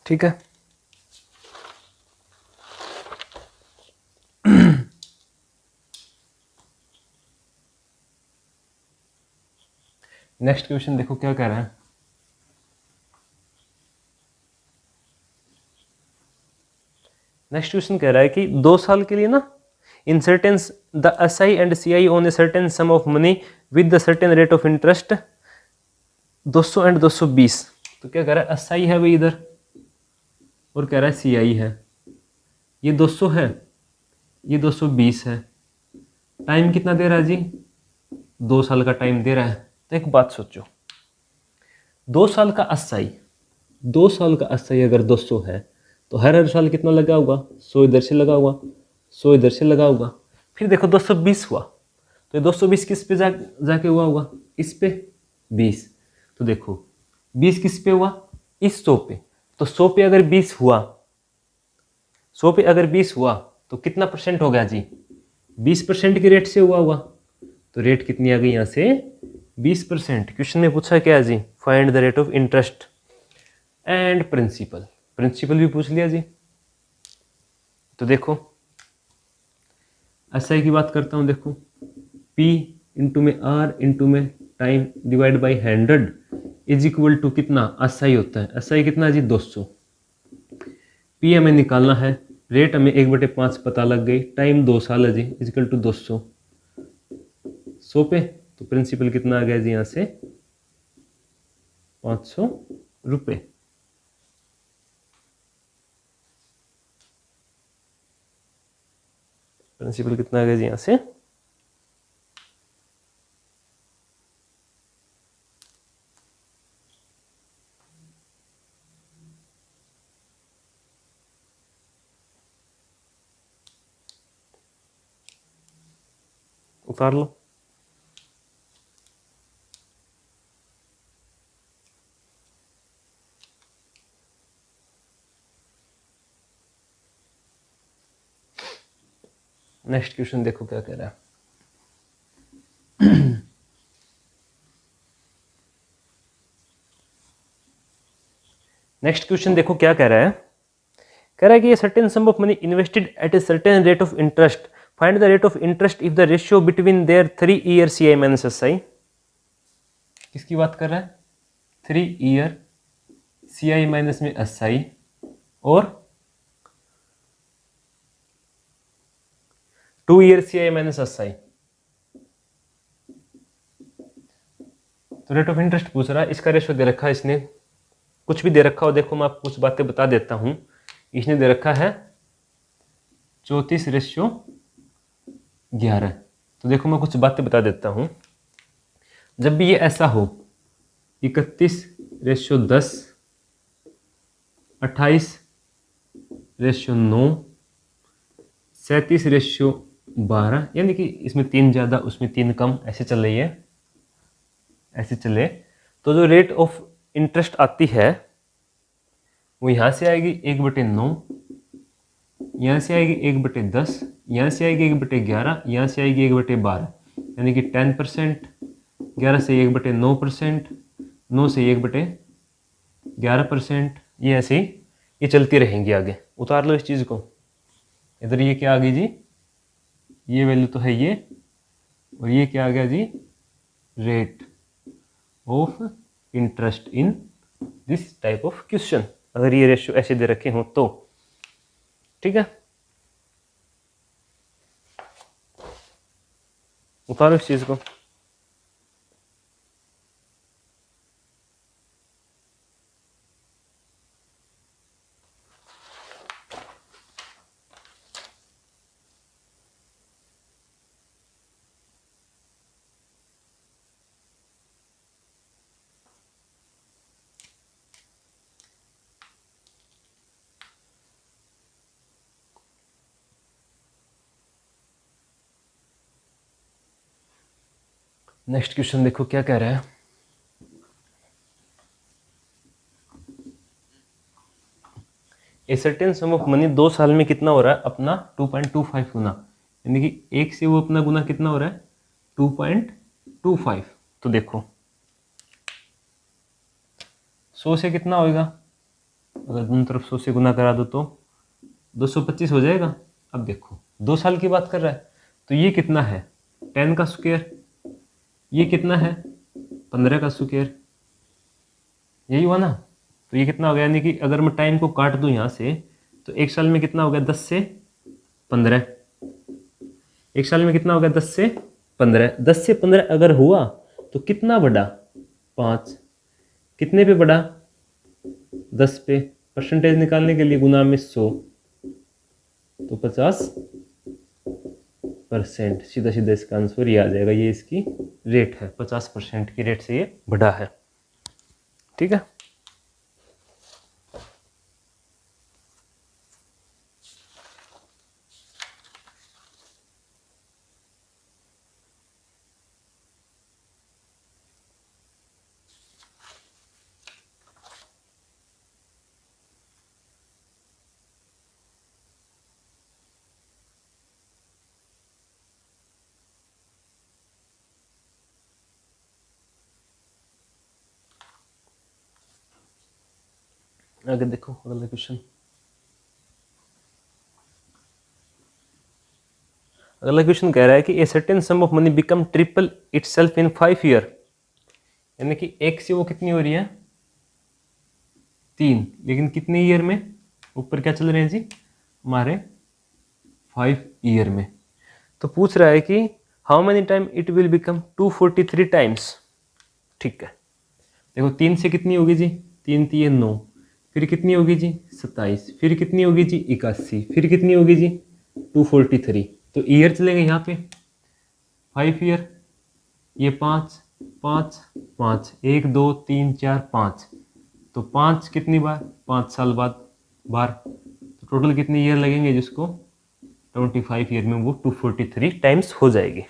ठीक है, नेक्स्ट क्वेश्चन देखो क्या कह रहा है। नेक्स्ट क्वेश्चन कह रहा है कि 2 साल के लिए ना, in certain the S I and C I on a certain sum of money with the certain rate of interest 200 and 220। तो क्या कह रहा है, एस आई है भाई इधर और कह रहा है सी आई है, ये 200 है, ये 220 है। टाइम कितना दे रहा है जी, 2 साल का टाइम दे रहा है। तो एक बात सोचो, 2 साल का एस आई, 2 साल का एस आई अगर 200 है तो हर साल कितना लगा होगा, 100 इधर से लगा होगा, 100 इधर से लगा होगा। फिर देखो 220 हुआ, तो 220 किस पे जाके हुआ होगा, इस पे 20। तो देखो 20 किस पे हुआ, इस 100 पे। तो 100 पे अगर 20 हुआ, 100 पे अगर 20 हुआ तो कितना परसेंट हो गया जी, 20% की रेट से हुआ होगा। तो रेट कितनी आ गई यहाँ से, 20%। क्वेश्चन में पूछा क्या है जी, find the rate of interest and principal. Principal भी पूछ लिया जी। तो देखो एस आई की बात करता हूँ, देखो P इंटू में R इंटू में time divide by 100 is equal to कितना, एस आई होता है, एस आई कितना जी 200। P हमें निकालना है, रेट हमें 1/5 पता लग गई, टाइम 2 साल है जी, इज इक्वल टू 200, 100 पे। तो प्रिंसिपल कितना आ गया जी यहाँ से 500 रुपये। प्रिंसिपल कितना आ गया जी यहाँ से, उतार लो। नेक्स्ट क्वेश्चन देखो क्या कह रहा है। नेक्स्ट क्वेश्चन देखो क्या कह रहा है, कह रहा है कि ये certain sum of money invested at a certain rate of interest, find the rate of interest if the ratio between their 3 year C I minus S I. किसकी बात कर रहा है, 3 ईयर सी आई माइनस में S I और 2 year C I minus S I. तो rate of interest पूछ रहा है, इसका रेशियो दे रखा है इसने, कुछ भी दे रखा हो, देखो मैं आपको कुछ बातें बता देता हूं। इसने दे रखा है 34:11। तो देखो मैं कुछ बातें बता देता हूं। जब भी ये ऐसा हो, 31:10, 28:9, 37:12, यानी कि इसमें 3 ज़्यादा उसमें 3 कम, ऐसे चल रही है, ऐसे चले। तो जो रेट ऑफ इंटरेस्ट आती है वो यहाँ से आएगी 1/9, यहाँ से आएगी 1/10, यहाँ से आएगी 1/11, यहाँ से आएगी 1/12, यानी कि 10%, 11 से 1/9%, 9 से 1/11%, ये ऐसे ही ये चलती रहेंगी आगे। उतार लो इस चीज़ को। इधर ये क्या आ गई जी, ये वैल्यू तो है ये, और ये क्या आ गया जी, rate of interest in this type of question, अगर ये रेशियो ऐसे दे रखे हों तो। ठीक है, उतारो इस चीज को। नेक्स्ट क्वेश्चन देखो क्या कह रहा है। A certain sum of money 2 साल में कितना हो रहा है अपना 2.25 गुना, यानी कि एक से वो अपना गुना कितना हो रहा है 2.25। तो देखो 100 से कितना होएगा, अगर दोनों तरफ 100 से गुना करा दो तो 225 हो जाएगा। अब देखो 2 साल की बात कर रहा है, तो ये कितना है 10 का स्क्वायर, ये कितना है 15 का स्क्वायर, यही हुआ ना। तो ये कितना हो गया, यानी कि अगर मैं टाइम को काट दूं यहाँ से तो एक साल में कितना हो गया 10 से 15, एक साल में कितना हो गया 10 से 15, 10 से 15 अगर हुआ तो कितना बढ़ा 5, कितने पे बढ़ा 10 पे, परसेंटेज निकालने के लिए गुना में 100 तो 50%, सीधा सीधा इसका आंसर ये आ जाएगा, ये इसकी रेट है 50% की रेट से ये बढ़ा है। ठीक है, आगे देखो अगला क्वेश्चन। अगला क्वेश्चन कह रहा है कि a certain sum of money become triple itself in 5 year, यानी कि एक से वो कितनी हो रही है 3, लेकिन कितने ईयर में, ऊपर क्या चल रहे हैं जी हमारे 5 ईयर में। तो पूछ रहा है कि how many time it will become 243 times. ठीक है, देखो 3 से कितनी होगी जी 3 3 9, फिर कितनी होगी जी 27, फिर कितनी होगी जी 81, फिर कितनी होगी जी 243। तो ईयर चलेंगे यहाँ पे 5 ईयर, ये 5 5 5, 1 2 3 4 5, तो 5 कितनी बार 5 साल बाद बार, तो टोटल कितने ईयर लगेंगे जिसको 25 ईयर में वो 243 टाइम्स हो जाएगी।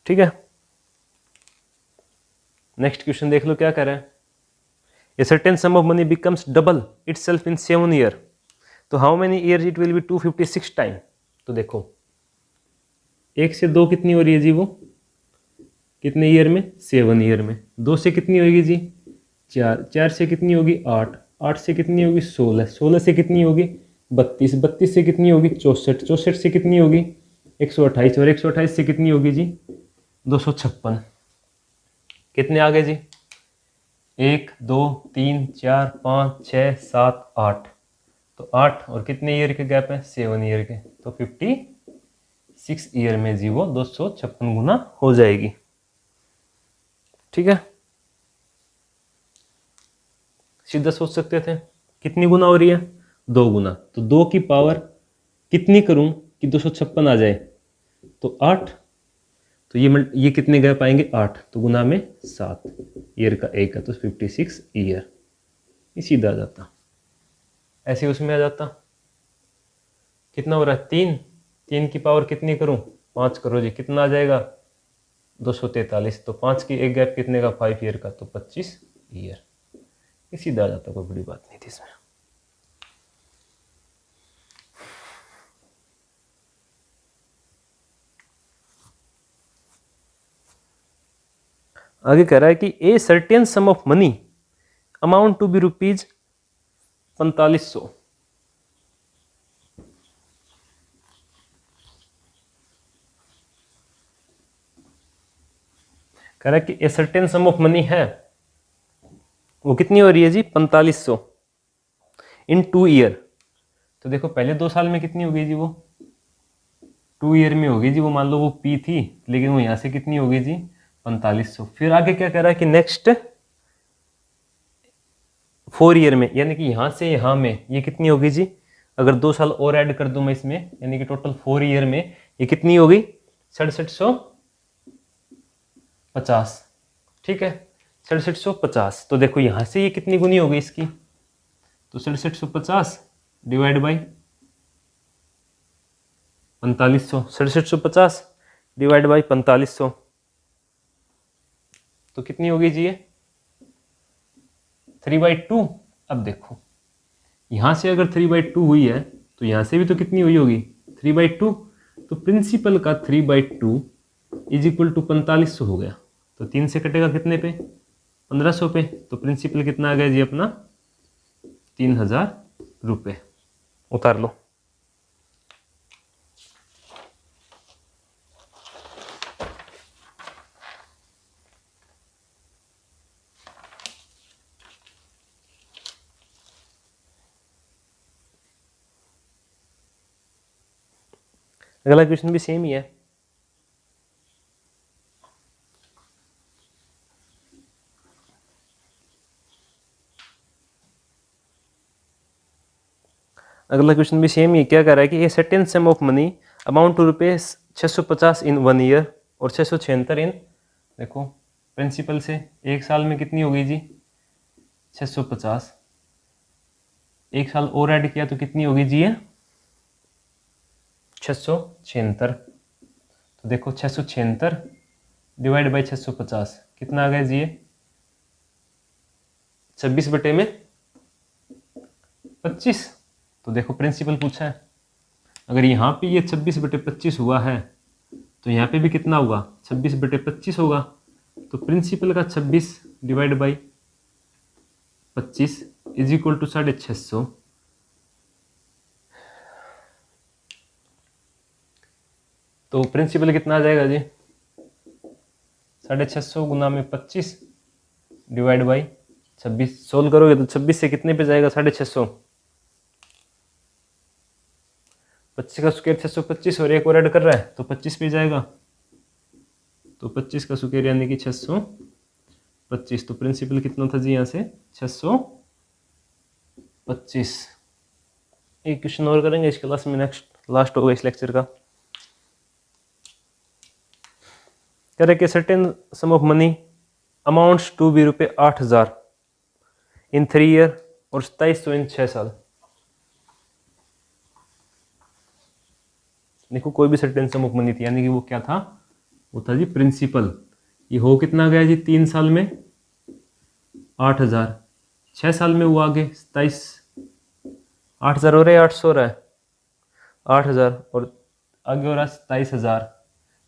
ठीक है, नेक्स्ट क्वेश्चन देख लो क्या कह रहा है। A certain sum of money becomes double itself in 7 year, तो how many years it will be 256 time. तो देखो 1 से 2 कितनी हो रही है जी वो कितने ईयर में 7 ईयर में, 2 से कितनी होगी जी 4, 4 से कितनी होगी 8, 8 से कितनी होगी 16, 16 से कितनी होगी 32, 32 से कितनी होगी 64, 64 से कितनी होगी 128, और 128 से कितनी होगी जी 256। कितने आ गए जी 1 2 3 4 5 6 7 8, तो 8 और कितने ईयर के गैप है 7 ईयर के, तो 56 ईयर में जी वो 256 गुना हो जाएगी। ठीक है, सीधा सोच सकते थे कितनी गुना हो रही है 2 गुना, तो 2 की पावर कितनी करूं कि 256 आ जाए, तो 8, तो ये कितने गैप आएंगे 8, तो गुना में 7, ईयर का एक है तो 56 ईयर, ये सीधा आ जाता। ऐसे उसमें आ जाता कितना हो रहा है 3, 3 की पावर कितनी करूं 5 करो जी, कितना आ जाएगा 243, तो 5 की एक गैप कितने का 5 ईयर का, तो 25 ईयर, ये सीधा आ जाता, कोई बड़ी बात नहीं थी इसमें। आगे कह रहा है कि a certain sum of money amount to be rupees 4500, कह रहा है कि a certain sum of money है वो कितनी हो रही है जी 4500 इन 2 ईयर। तो देखो पहले 2 साल में कितनी हो गई जी वो 2 ईयर में होगी जी वो, मान लो वो पी थी लेकिन वो यहां से कितनी होगी जी 4500। फिर आगे क्या कह रहा है कि नेक्स्ट 4 ईयर में, यानी कि यहां से यहां में ये कितनी होगी जी, अगर 2 साल और ऐड कर दूं मैं इसमें, यानी कि टोटल 4 ईयर में ये कितनी होगी 6750। ठीक है 6750, तो देखो यहां से ये कितनी गुनी होगी इसकी, तो 6750 डिवाइड बाई 4500, 6750 डिवाइड बाई 4500, तो कितनी होगी जी ये 3/2। अब देखो यहाँ से अगर 3/2 हुई है तो यहाँ से भी तो कितनी हुई होगी 3/2। तो प्रिंसिपल का 3/2 इज इक्वल टू 4500 हो गया। तो 3 से कटेगा कितने पे 1500 पे। तो प्रिंसिपल कितना आ गया जी अपना 3000 रुपये। उतार लो। अगला क्वेश्चन भी सेम ही है। अगला क्वेश्चन भी सेम ही क्या कर रहा है कि a certain sum of money amount to rupees 650 in 1 year और 676 इन, देखो प्रिंसिपल से एक साल में कितनी होगी जी 650, एक साल और ऐड किया तो कितनी होगी जी ये 676। तो देखो 676 डिवाइड बाई 650 कितना आ गया जी ये 26/25। तो देखो प्रिंसिपल पूछा है, अगर यहाँ पे ये 26/25 हुआ है तो यहाँ पे भी कितना होगा 26/25 होगा। तो प्रिंसिपल का 26 divide by 25 is equal to 650। तो प्रिंसिपल कितना आ जाएगा जी 650 गुना में 25 डिवाइड बाई 26। सोल्व करोगे तो 26 से कितने पे जाएगा 650, 25 का स्क्वायर 625 और एक और ऐड कर रहा है तो 25 पे जाएगा। तो 25 का स्क्वायर यानी कि 625। तो प्रिंसिपल कितना था जी यहाँ से 625। एक क्वेश्चन और करेंगे इस क्लास में, नेक्स्ट लास्ट होगा इस लेक्चर का। कह रहे कि certain sum of money amounts to be रुपये 8000 इन 3 ईयर और 2700 इन 6 साल। देखो कोई भी सर्टेन सम ऑफ मनी थी यानी कि वो क्या था, वो था जी प्रिंसिपल। ये हो कितना गया जी 3 साल में 8000, 6 साल में वो आगे 27, 8000 हो रहा है 800 हो रहा है 8000 और आगे हो रहा है 27000।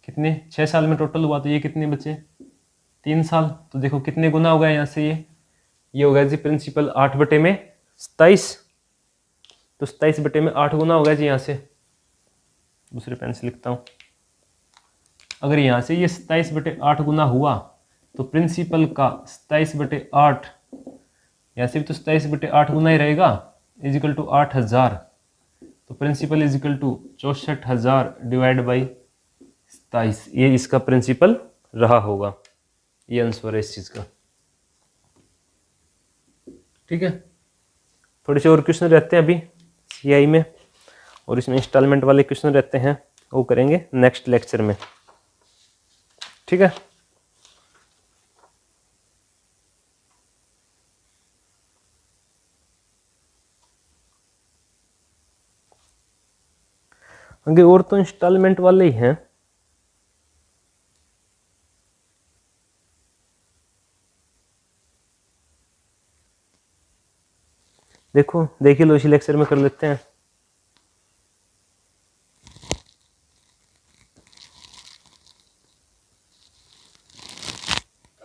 कितने 6 साल में टोटल हुआ तो ये कितने बचे 3 साल। तो देखो कितने गुना हो गया यहाँ से ये हो गया जी प्रिंसिपल 8/27। तो 27/8 गुना हो गया जी यहाँ से। दूसरे पेन से लिखता हूँ, अगर यहाँ से ये 27/8 गुना हुआ तो प्रिंसिपल का 27/8 यहाँ से भी तो 27/8 गुना ही रहेगा इज इक्वल टू 8000। तो principal is equal to 64,000 divide by 27। ये इसका प्रिंसिपल रहा होगा, ये आंसर है इस चीज का। ठीक है, थोड़े से और क्वेश्चन रहते हैं अभी सीआई में और इसमें इंस्टॉलमेंट वाले क्वेश्चन रहते हैं, वो करेंगे नेक्स्ट लेक्चर में। ठीक है, आगे और तो इंस्टॉलमेंट वाले ही हैं। देखो देख ही लो, इसी लेक्चर में कर लेते हैं।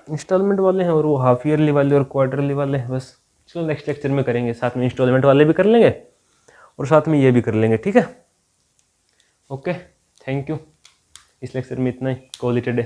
इंस्टॉलमेंट वाले हैं और वो हाफ ईयरली वाले और क्वार्टरली वाले हैं बस। चलो नेक्स्ट लेक्चर में करेंगे, साथ में इंस्टॉलमेंट वाले भी कर लेंगे और साथ में ये भी कर लेंगे। ठीक है, ओके, थैंक यू। इस लेक्चर में इतना ही, कॉल इट अ डे।